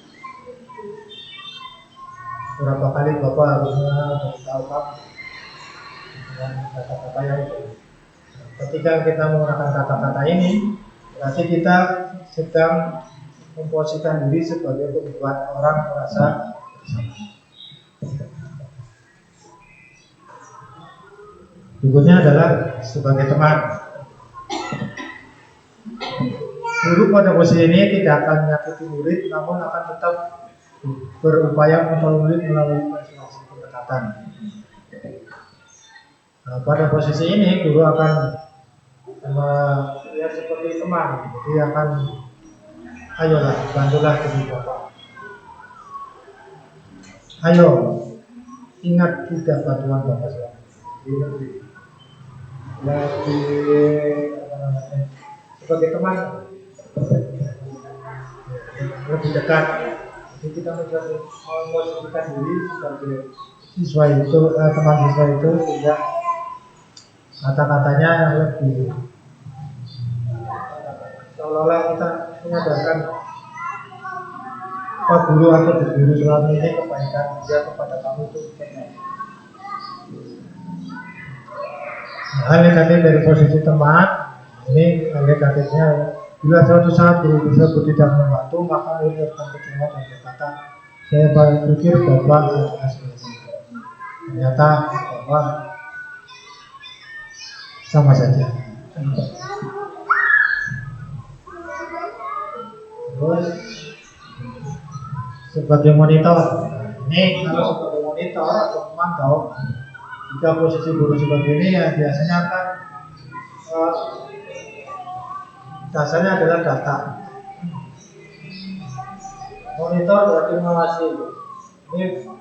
Berapa kali Bapak harusnya beritahu kamu dengan kata-kata yang itu. Ketika kita menggunakan kata-kata ini, berarti kita sedang memposisikan diri sebagai pembuat orang merasa bersalah. Berikutnya adalah sebagai teman. Guru pada posisi ini tidak akan menyakiti murid, namun akan tetap berupaya membantu murid melalui persuasi pendekatan. Nah, pada posisi ini guru akan ya seperti teman, jadi akan ayolah bantulah diri Bapak. Ayo ingat juga bantuan Bapak selama ini. Sebagai teman lebih dekat. Jadi kita memposisikan diri sebagai siswa itu, teman siswa itu, sehingga kata-katanya lebih seolah-olah kita menyadarkan Pak Guru atau Bu Guru selama ini kebaikan dia kepada kamu itu benar. Hal negatif dari posisi teman ini, hal negatifnya bila suatu saat guru tersebut tidak membantu, maka murid akan kecewa dan berkata, saya berpikir Bapak adalah sebenarnya. Ternyata Bapak sama saja. Terus sebagai monitor, ini kalau sebagai monitor atau pemantau, jika posisi guru seperti ini ya biasanya akan dasarnya adalah data. Monitor berarti mengawasi. Ini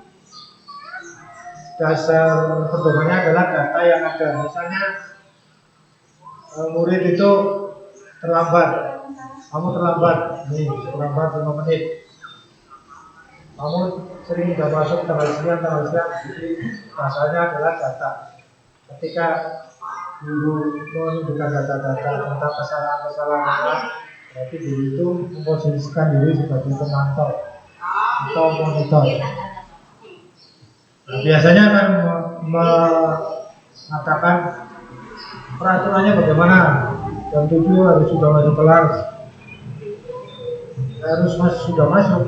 dasar pedomannya adalah data yang ada. Misalnya murid itu terlambat, kamu terlambat, nih terlambat 5 menit. Kamu sering tidak masuk tanggal sekian, jadi dasarnya adalah data. Ketika guru menunjukkan data-data tentang kesalahan-kesalahan anak, berarti guru itu memposisikan diri sebagai pemantau atau monitor. Nah, biasanya akan mengatakan peraturannya bagaimana. Jam 7 harus sudah masuk kelas, sudah masuk.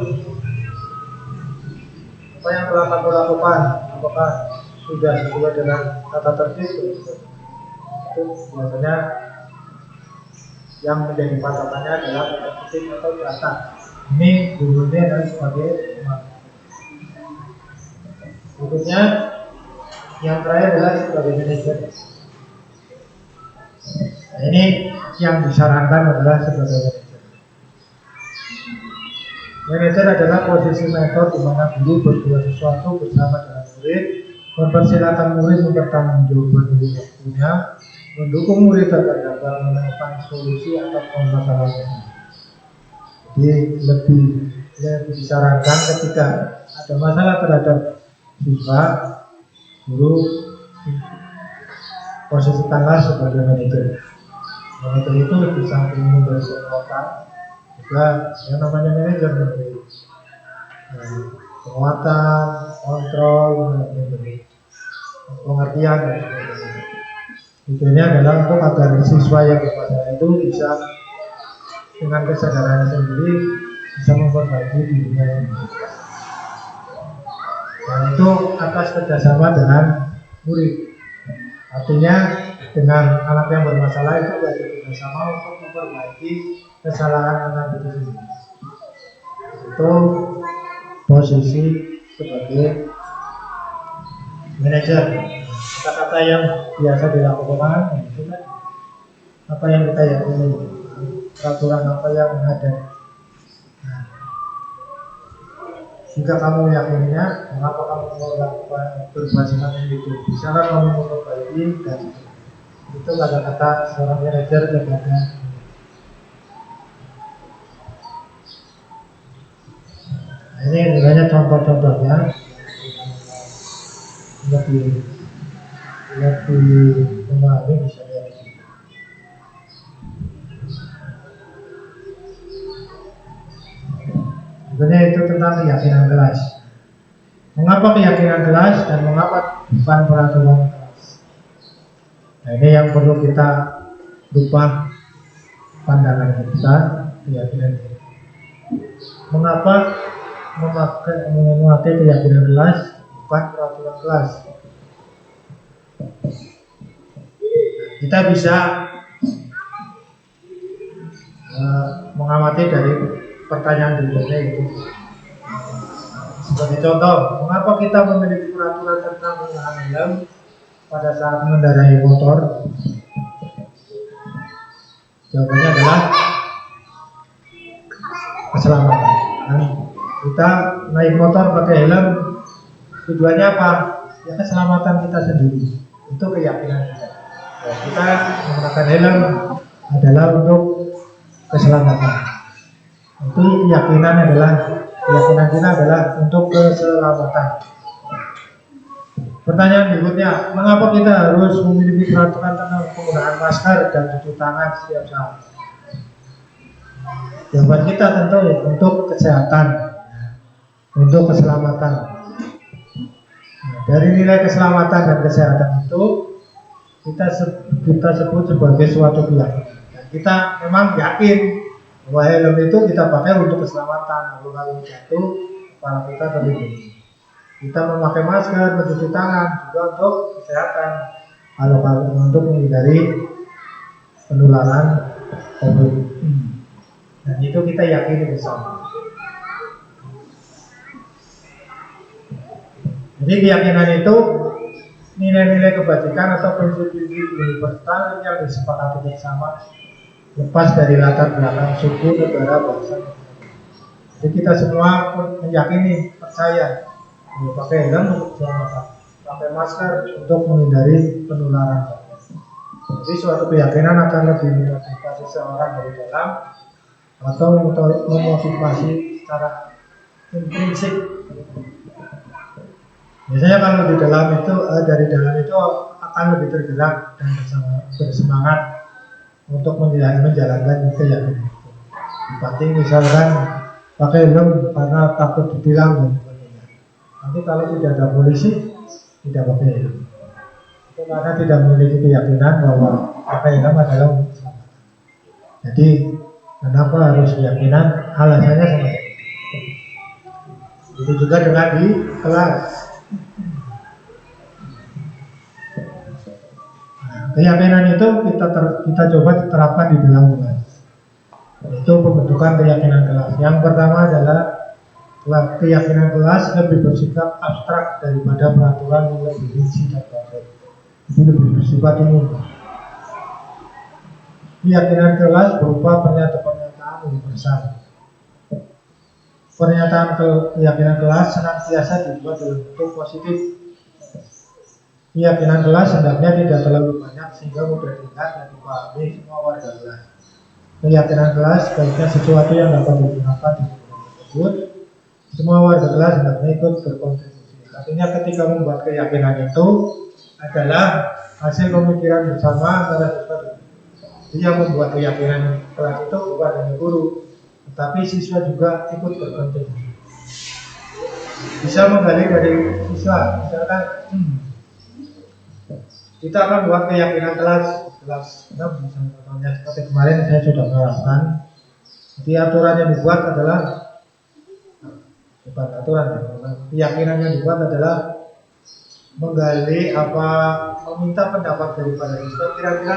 Apa yang telah kamu lakukan, apakah sudah sesuai dengan tata tertib? Itu biasanya yang menjadi patokannya adalah titik atau data. Ini gurunya adalah sebagai teman. Berikutnya yang terakhir adalah sebagai manajer. Nah, ini yang disarankan adalah sebagai manajer. Manajer adalah posisi mentor di mana guru berbuat sesuatu bersama dengan murid, mempersilahkan murid mempertanggungjawabkan diri waktunya, mendukung murid agar dapat menemukan solusi atau permasalahan. Jadi lebih disarankan ketika ada masalah terhadap siswa, guru posisikanlah sebagai manajer. Manajer itu di samping memberi penguatan, juga yang namanya manajer memberi penguatan, kontrol, memberi pengertian dan sebagainya. Tujuannya adalah untuk agar siswa yang bermasalah itu bisa dengan kesadaran sendiri bisa memperbaiki dirinya yang dan itu atas kerjasama dengan murid. Artinya dengan anak yang bermasalah itu belajar bersama untuk memperbaiki kesalahan anak itu sendiri. Itu posisi sebagai manajer. Kata-kata yang biasa dilakukan itu kan apa yang kita yakini, peraturan apa yang ada. Nah, jika kamu yakininya, mengapa kamu melakukan berbasiskan itu? Bisa kamu memperbaiki dan itu kata-kata seorang manajer kepada. Nah, ini sebenarnya contoh-contohnya lebih memahami bisa lihat di sini. Sebenarnya itu tentang keyakinan kelas. Mengapa keyakinan kelas dan mengapa bukan peraturan kelas? Nah, ini yang perlu kita rubah pandangan kita, keyakinan kita. Mengapa memakai keyakinan kelas bukan peraturan kelas? Kita bisa mengamati dari pertanyaan berikutnya itu. Sebagai contoh, mengapa kita memiliki peraturan tentang penggunaan helm pada saat mengendarai motor? Jawabannya adalah keselamatan. Kita naik motor pakai helm, tujuannya apa? Ya keselamatan kita sendiri. Itu keyakinan kita. Ya, kita menggunakan helm adalah untuk keselamatan. Itu keyakinan kita adalah untuk keselamatan. Pertanyaan berikutnya, mengapa kita harus memiliki peraturan tentang penggunaan masker dan cuci tangan setiap saat? Jawaban kita tentu ya, untuk kesehatan, untuk keselamatan. Nah, dari nilai keselamatan dan kesehatan itu kita sebut sebagai suatu keyakinan. Dan kita memang yakin bahwa helm itu kita pakai untuk keselamatan. Kalau jatuh, kepala kita terlindungi. Kita memakai masker, mencuci tangan juga untuk kesehatan. Kalau untuk menghindari penularan COVID. Dan itu kita yakini bersama. Jadi keyakinan itu nilai-nilai kebajikan atau prinsip-prinsip universal yang disepakati bersama, lepas dari latar belakang suku, negara, bangsa. Jadi kita semua meyakini, percaya, pakai helm untuk keselamatan, pakai masker untuk menghindari penularan. Jadi suatu keyakinan akan lebih memotivasi seorang dari dalam atau memotivasi secara intrinsik. Biasanya kalau di dalam itu dari dalam itu akan lebih tergerak dan bersemangat untuk menjalankan keyakinan itu. Penting misalkan pakai helm karena takut ditilang dan sebagainya. Nanti kalau tidak ada polisi tidak pakai helm. Itu karena tidak memiliki keyakinan bahwa pakai helm adalah untuk keselamatan. Jadi kenapa harus keyakinan? Alasannya sama saja. Itu juga dengan di kelas. Keyakinan itu kita coba diterapkan di dalam kelas. Itu pembentukan keyakinan kelas. Yang pertama adalah keyakinan kelas lebih bersifat abstrak daripada peraturan yang lebih rinci dan konkret. Itu lebih bersifat umum. Keyakinan kelas berupa pernyataan universal. Pernyataan keyakinan kelas senantiasa dibuat dalam bentuk positif. Keyakinan kelas hendaknya tidak terlalu banyak sehingga mudah dilihat dan dipahami semua warga kelas. keyakinan kelas sebaiknya sesuatu yang dapat digunakan di sekolah tersebut. Semua warga kelas hendaknya ikut berkontribusi. Artinya ketika membuat keyakinan itu adalah hasil pemikiran bersama antara siswa dan guru. Jadi yang membuat keyakinan kelas itu bukan hanya guru, tetapi siswa juga ikut berkontribusi. Bisa menggali dari siswa, misalkan kita akan buat keyakinan kelas 6 misalnya, seperti kemarin saya sudah menerangkan. Jadi aturan yang dibuat adalah bukan aturan, keyakinan yang dibuat adalah menggali meminta pendapat daripada siswa kira-kira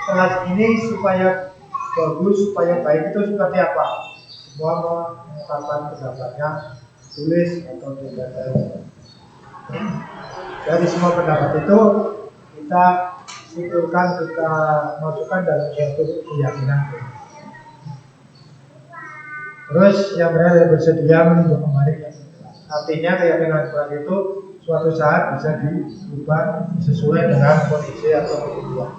kelas ini supaya bagus, supaya baik itu seperti apa. Semua mengungkapkan pendapatnya, tulis atau tidak. Dari semua pendapat itu kita simpulkan, kita masukkan dalam suatu keyakinan. Terus yang bersedia menunjuk kembali. Artinya keyakinan kelas itu suatu saat bisa diubah sesuai dengan kondisi atau kebutuhan.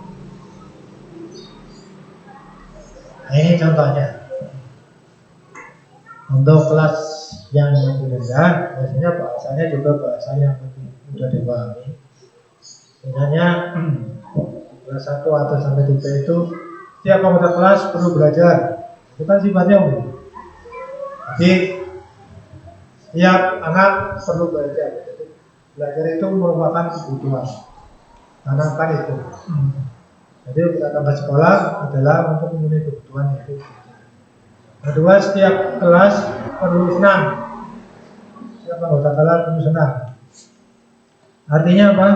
Nah, ini contohnya. Untuk kelas yang lebih rendah, biasanya bahasanya juga bahasa yang lebih mudah dipahami. Misalnya kelas 1 atau sampai 3 itu setiap anggota kelas perlu belajar. Itu kan sifatnya umum. Jadi setiap anak perlu belajar. Jadi, belajar itu merupakan kebutuhan. Tanamkan itu. Jadi datang ke sekolah adalah untuk memenuhi kebutuhan itu. Kedua, setiap kelas perlu senang. Setiap anggota kelas perlu senang. Artinya apa?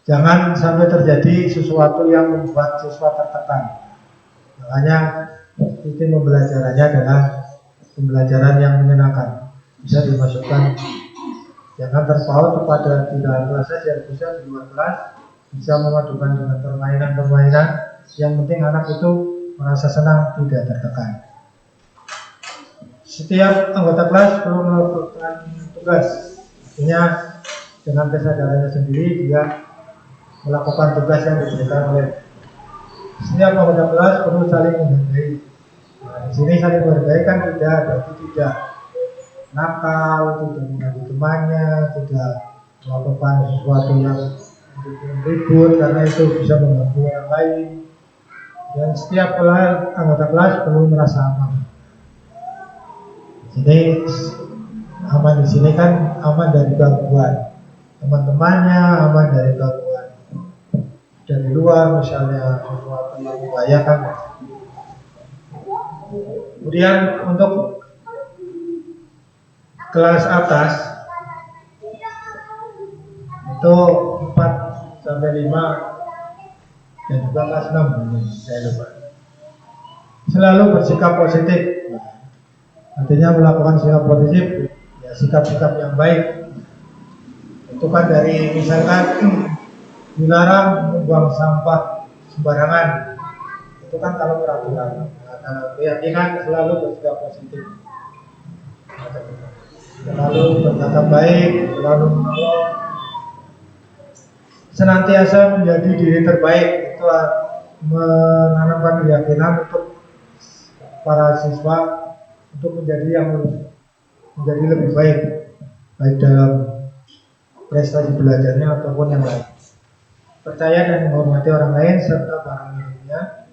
Jangan sampai terjadi sesuatu yang membuat siswa tertekan. Makanya sistem pembelajarannya adalah pembelajaran yang menyenangkan. Bisa dimasukkan, jangan terpaut kepada di dalam kelas saja, bisa di luar kelas, bisa memadukan dengan permainan-permainan. Yang penting anak itu merasa senang, tidak tertekan. Setiap anggota kelas perlu melakukan tugas. Artinya dengan kesadarannya sendiri dia melakukan tugas yang diberikan oleh. Setiap anggota kelas perlu saling menghargai. Nah, di sini saling menghargai kan tidak nakal, tidak mengganggu temannya, tidak melakukan sesuatu yang ribut karena itu bisa mengganggu orang lain. Dan setiap anggota kelas perlu merasa aman. Jadi aman di sini kan aman dari gangguan teman-temannya, aman dari gangguan dari luar, misalnya sesuatu yang membahayakan. Kemudian untuk kelas atas itu 4 sampai 5 dan juga kelas 6 saya lupa. Selalu bersikap positif. Artinya melakukan sikap positif, ya sikap-sikap yang baik. Itu kan dari misalkan dilarang membuang sampah sembarangan. Itu kan kalau peraturan. Nah, keyakinan selalu bersikap positif. Selalu berkata baik, selalu menolong. Senantiasa menjadi diri terbaik. Itu menanamkan keyakinan untuk para siswa untuk menjadi lebih baik dalam prestasi belajarnya ataupun yang lain. Percaya dan menghormati orang lain serta barang miliknya.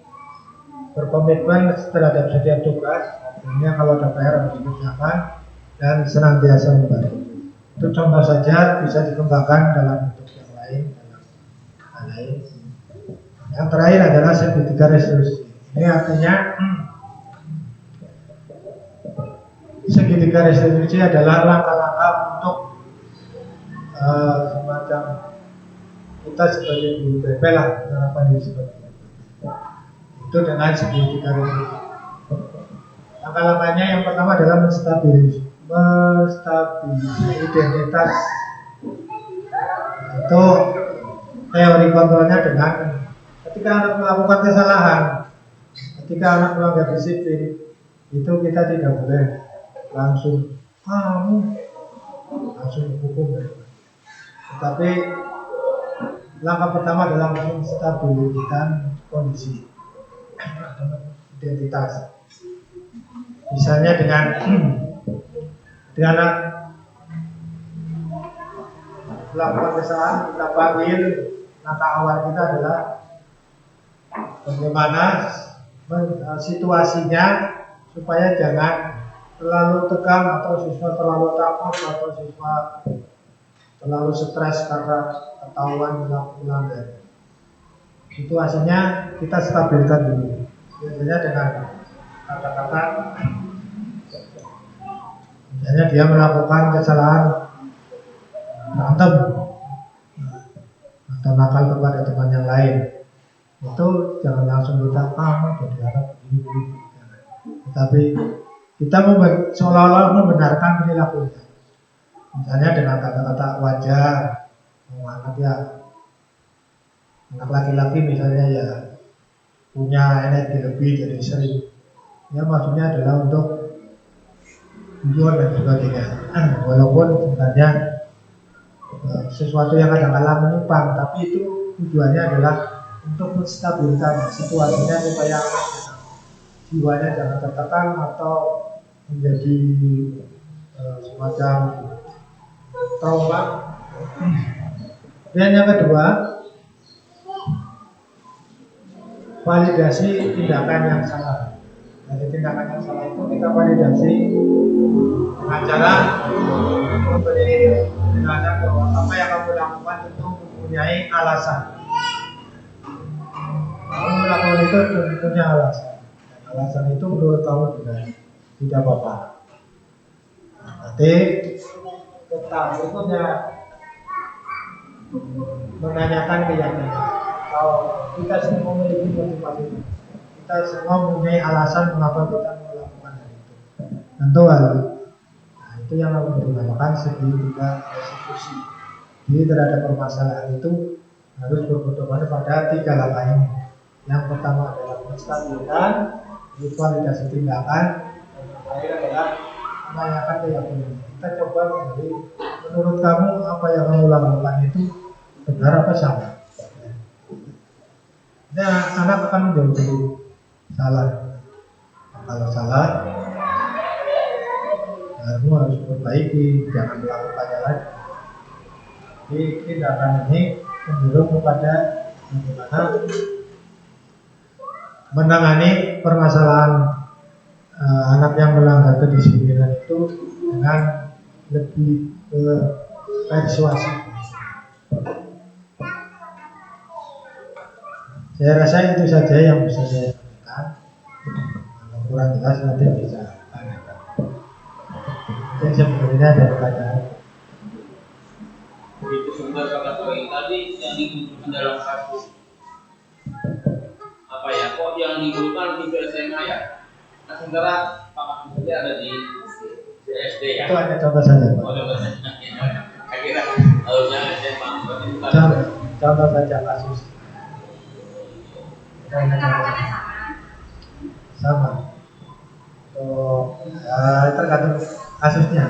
Berkomitmen terhadap setiap tugas. Artinya kalau ada PR harus dikerjakan dan senantiasa membantu. Itu contoh saja, bisa dikembangkan dalam bentuk yang lain, dalam hal lain. Yang terakhir adalah segitiga resolusi. Ini artinya segitiga restitusi adalah langkah-langkah untuk semacam kita sebagai guru BP lah harapan diri seperti itu dengan segitiga restitusi. Langkah-langkahnya yang pertama adalah menstabilisasi identitas. Itu teori kontrolnya dengan ketika anak melakukan kesalahan, ketika anak melanggar disiplin, itu kita tidak boleh langsung hukum, tetapi langkah pertama adalah menstabilkan kondisi identitas. Misalnya dengan melakukan kesalahan, kita panggil langkah awal kita adalah bagaimana situasinya supaya jangan terlalu tegang atau siswa terlalu takut atau siswa terlalu stres karena ketahuan melanggar. Situasinya kita stabilkan dulu. Biasanya dengan kata-kata, misalnya dia melakukan kesalahan berantem atau nakal kepada teman yang lain, itu jangan langsung kita jadi apa begini. Tetapi kita seolah-olah membenarkan perilakunya. Misalnya dengan kata-kata wajar, anak laki-laki misalnya ya punya energi lebih jadi sering. Ya maksudnya adalah untuk tujuan dan sebagainya. Walaupun sebenarnya sesuatu yang kadang-kadang menyimpang, tapi itu tujuannya adalah untuk menstabilkan situasinya supaya jiwanya jangan tertekan atau menjadi semacam trauma. Dan yang kedua, validasi tindakan yang salah. Dari tindakan yang salah itu kita validasi dengan cara memberi penjelasan bahwa apa yang kamu lakukan itu mempunyai alasan. Kamu melakukan itu punya alasan. Dan alasan itu menurut kamu benar, tidak apa-apa. Nanti tetap berikutnya menanyakan keyakinan. Kalau kita semua memiliki motivasi, kita semua mempunyai alasan mengapa kita melakukan hal itu. Tentu itu yang dinamakan segitiga eksekusi. Jadi terhadap permasalahan itu harus berpedoman pada 3 langkah ini. Yang pertama adalah menstabilkan, validasi tindakan, dan yang terakhir adalah menanyakan keyakinan. Kita coba dari menurut kamu apa yang kamu lakukan itu benar apa salah? Nah, anak akan menjawab dulu salah. Kalau salah, kamu harus perbaiki, jangan melakukannya lagi. Jadi tindakan ini cenderung kepada bagaimana menangani permasalahan anak yang melanggar kedisiplinan itu dengan lebih persuasif. Saya rasa itu saja yang bisa saya sampaikan. Kalau kurang jelas nanti bisa tanyakan. Mungkin sebenarnya ada pertanyaan. Itu sumber kata poin tadi yang dikumpulkan dalam kasus apa ya? Kok yang dikumpulkan di SMA ya? Nah, sementara Pak Mahfud ada di SD ya? Itu hanya contoh saja, Pak. Oh, contoh saja. Saya kira harusnya SMA. Contoh saja kasus. Penerapannya sama. Tergantung kasusnya.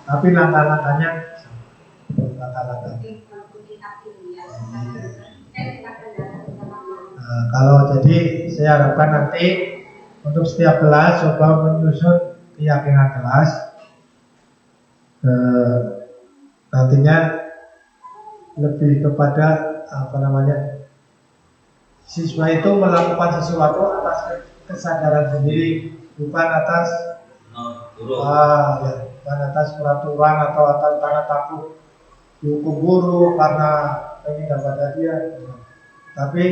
Tapi langkah-langkahnya langkah-langkah. Kalau jadi saya harapkan nanti untuk setiap kelas coba menyusun keyakinan kelas. Nantinya lebih kepada siswa itu melakukan sesuatu atas kesadaran sendiri, bukan atas bukan atas peraturan atau atas karena takut dihukum guru karena ingin dapat hadiah. Tapi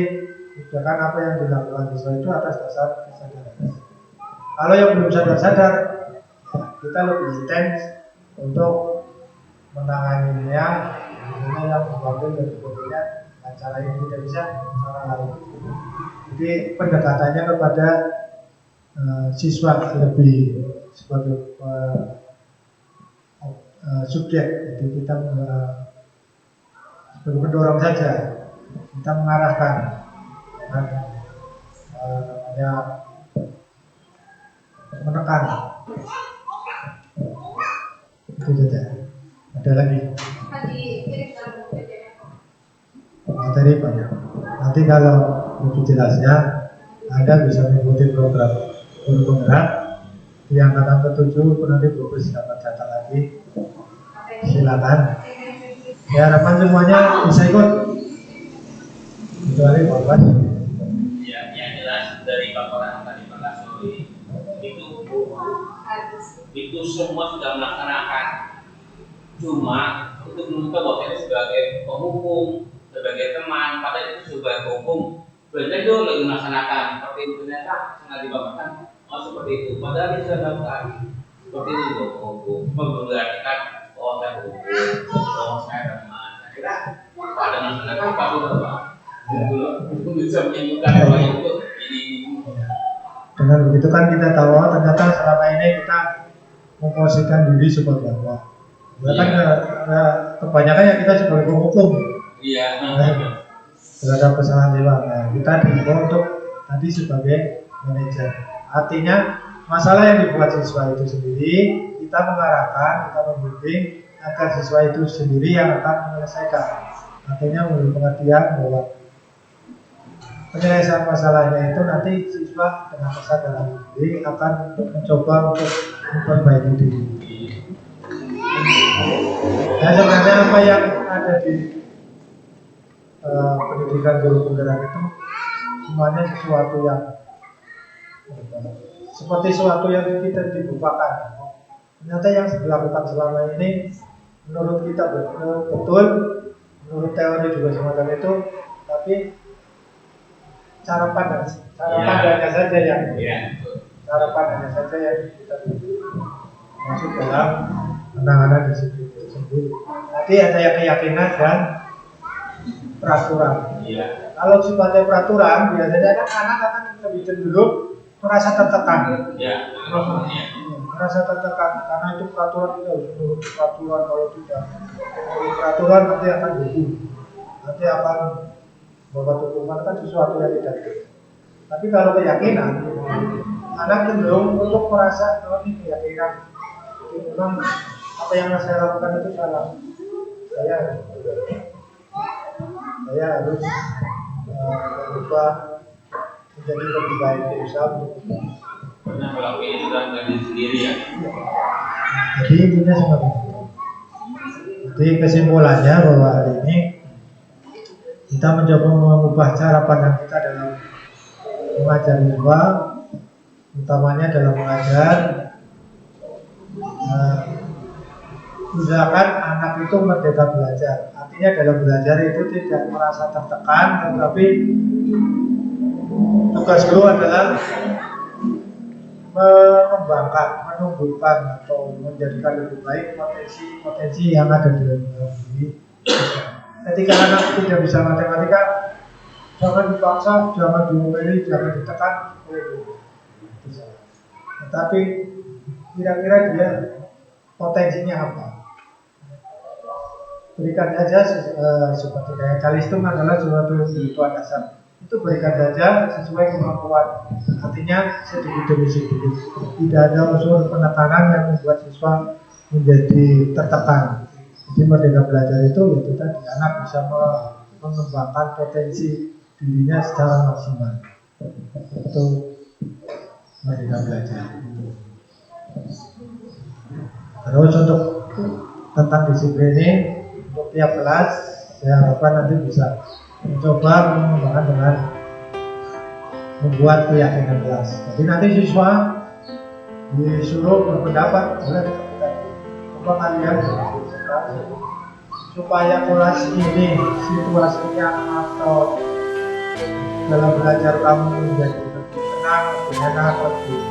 misalkan apa yang dilakukan siswa itu atas dasar kesadaran. Kalau yang belum sadar-sadar, kita lebih intens untuk menanganinya, yang mengambil dan sebagainya. Cara yang tidak bisa, cara lain. Jadi pendekatannya kepada siswa lebih sebagai subjek. Jadi kita sebagai pendorong saja, kita mengarahkan, menekan. Itu saja. Ada lagi? materi banyak. Nanti kalau lebih jelasnya Anda bisa mengikuti program guru penggerak di angkatan ke-7, nanti Bupes dapat data lagi. Silakan. Ya, harapan semuanya bisa ikut. Kecuali Bapak. Ya, yang jelas dari paparan tadi Pak Kasuri itu semua sudah melaksanakan. Cuma untuk menuntut bahwa ini sebagai penghukum, sebagai teman, padahal itu sebagai penghukum, sebenarnya itu lagi melaksanakan. Seperti itu ternyata sangat dibawakan. Oh seperti itu. Padahal itu sudah dilakukan. Seperti itu penghukum. Memberartikan oh saya penghukum, oh saya teman. Saya kira pada melaksanakan pasti Bapak. Itu bisa menyembuhkan apa itu ini. Dengan begitu kan kita tahu ternyata selama ini kita memposisikan diri sebagai apa? Ya kan kebanyakan ya kita sebagai penghukum. Iya. Terhadap kesalahan dewan. Nah, kita dibawa untuk tadi sebagai manajer. Artinya masalah yang dibuat siswa itu sendiri kita mengarahkan, kita membimbing agar siswa itu sendiri yang akan menyelesaikan. Artinya memberi pengertian bahwa penyelesaian masalahnya itu nanti siswa dengan kesadaran diri akan mencoba untuk memperbaiki diri. Nah, sebenarnya apa yang ada di pendidikan guru penggerak itu semuanya sesuatu yang seperti sesuatu yang kita dibukakan. Ternyata yang dilakukan selama ini menurut kita betul, menurut teori juga semacam itu, tapi cara pandangnya saja yang cara pandangnya saja yang kita masuk dalam penanganan disiplin itu sendiri. Nanti ada yang keyakinan dan peraturan. Kalau sifatnya peraturan, biasanya kan anak akan lebih cenderung merasa tertekan. Merasa tertekan karena itu peraturan, kita harus menurut peraturan, kalau tidak menurut peraturan nanti akan hukum, nanti akan membuat hukuman, kan sesuatu yang tidak baik. Tapi kalau keyakinan, anak cenderung untuk merasa kalau ini keyakinan memang apa yang saya lakukan itu salah, saya harus berubah menjadi lebih baik, berusaha untuk Nah, kalau ini sudah dari sendiri ya. Jadi intinya seperti itu. Jadi kesimpulannya bahwa hari ini kita mencoba mengubah cara pandang kita dalam mengajar siswa, utamanya dalam mengajar. Usahakan anak itu merdeka belajar. Artinya dalam belajar itu tidak merasa tertekan, tetapi tugas guru adalah mengembangkan, menumbuhkan atau menjadikan lebih baik potensi yang ada di dalam diri. Ketika anak tidak bisa matematika, jangan dipaksa, jangan diomeli, jangan ditekan. Tetapi kira-kira dia potensinya apa? Berikan saja seperti kayak kalistung adalah suatu kebutuhan dasar. Itu berikan saja sesuai kemampuan. Artinya sedikit demi sedikit. Tidak ada unsur penekanan yang membuat siswa menjadi tertekan. Jadi merdeka belajar itu yaitu tadi anak bisa mengembangkan potensi dirinya secara maksimal. Itu merdeka belajar. Terus untuk tentang disiplin ini, untuk tiap kelas saya harapkan nanti bisa mencoba mengembangkan dengan membuat keyakinan kelas. Jadi nanti siswa disuruh berpendapat, boleh coba kalian supaya kelas ini situasinya atau dalam belajar kamu menjadi lebih tenang, lebih enak, lebih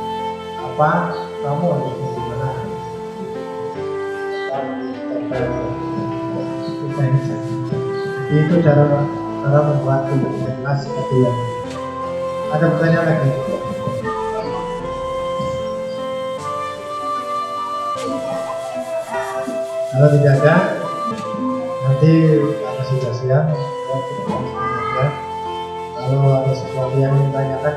apa, kamu harus bagaimana? Itu cara membuat kelas seperti yang ada. Pertanyaan lagi? Kalau tidak ada, nanti karena sudah siang, kalau ada sesuatu yang ingin ditanyakan,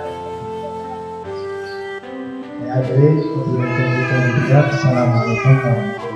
ya akhiri. Assalamualaikum warahmatullahi wabarakatuh.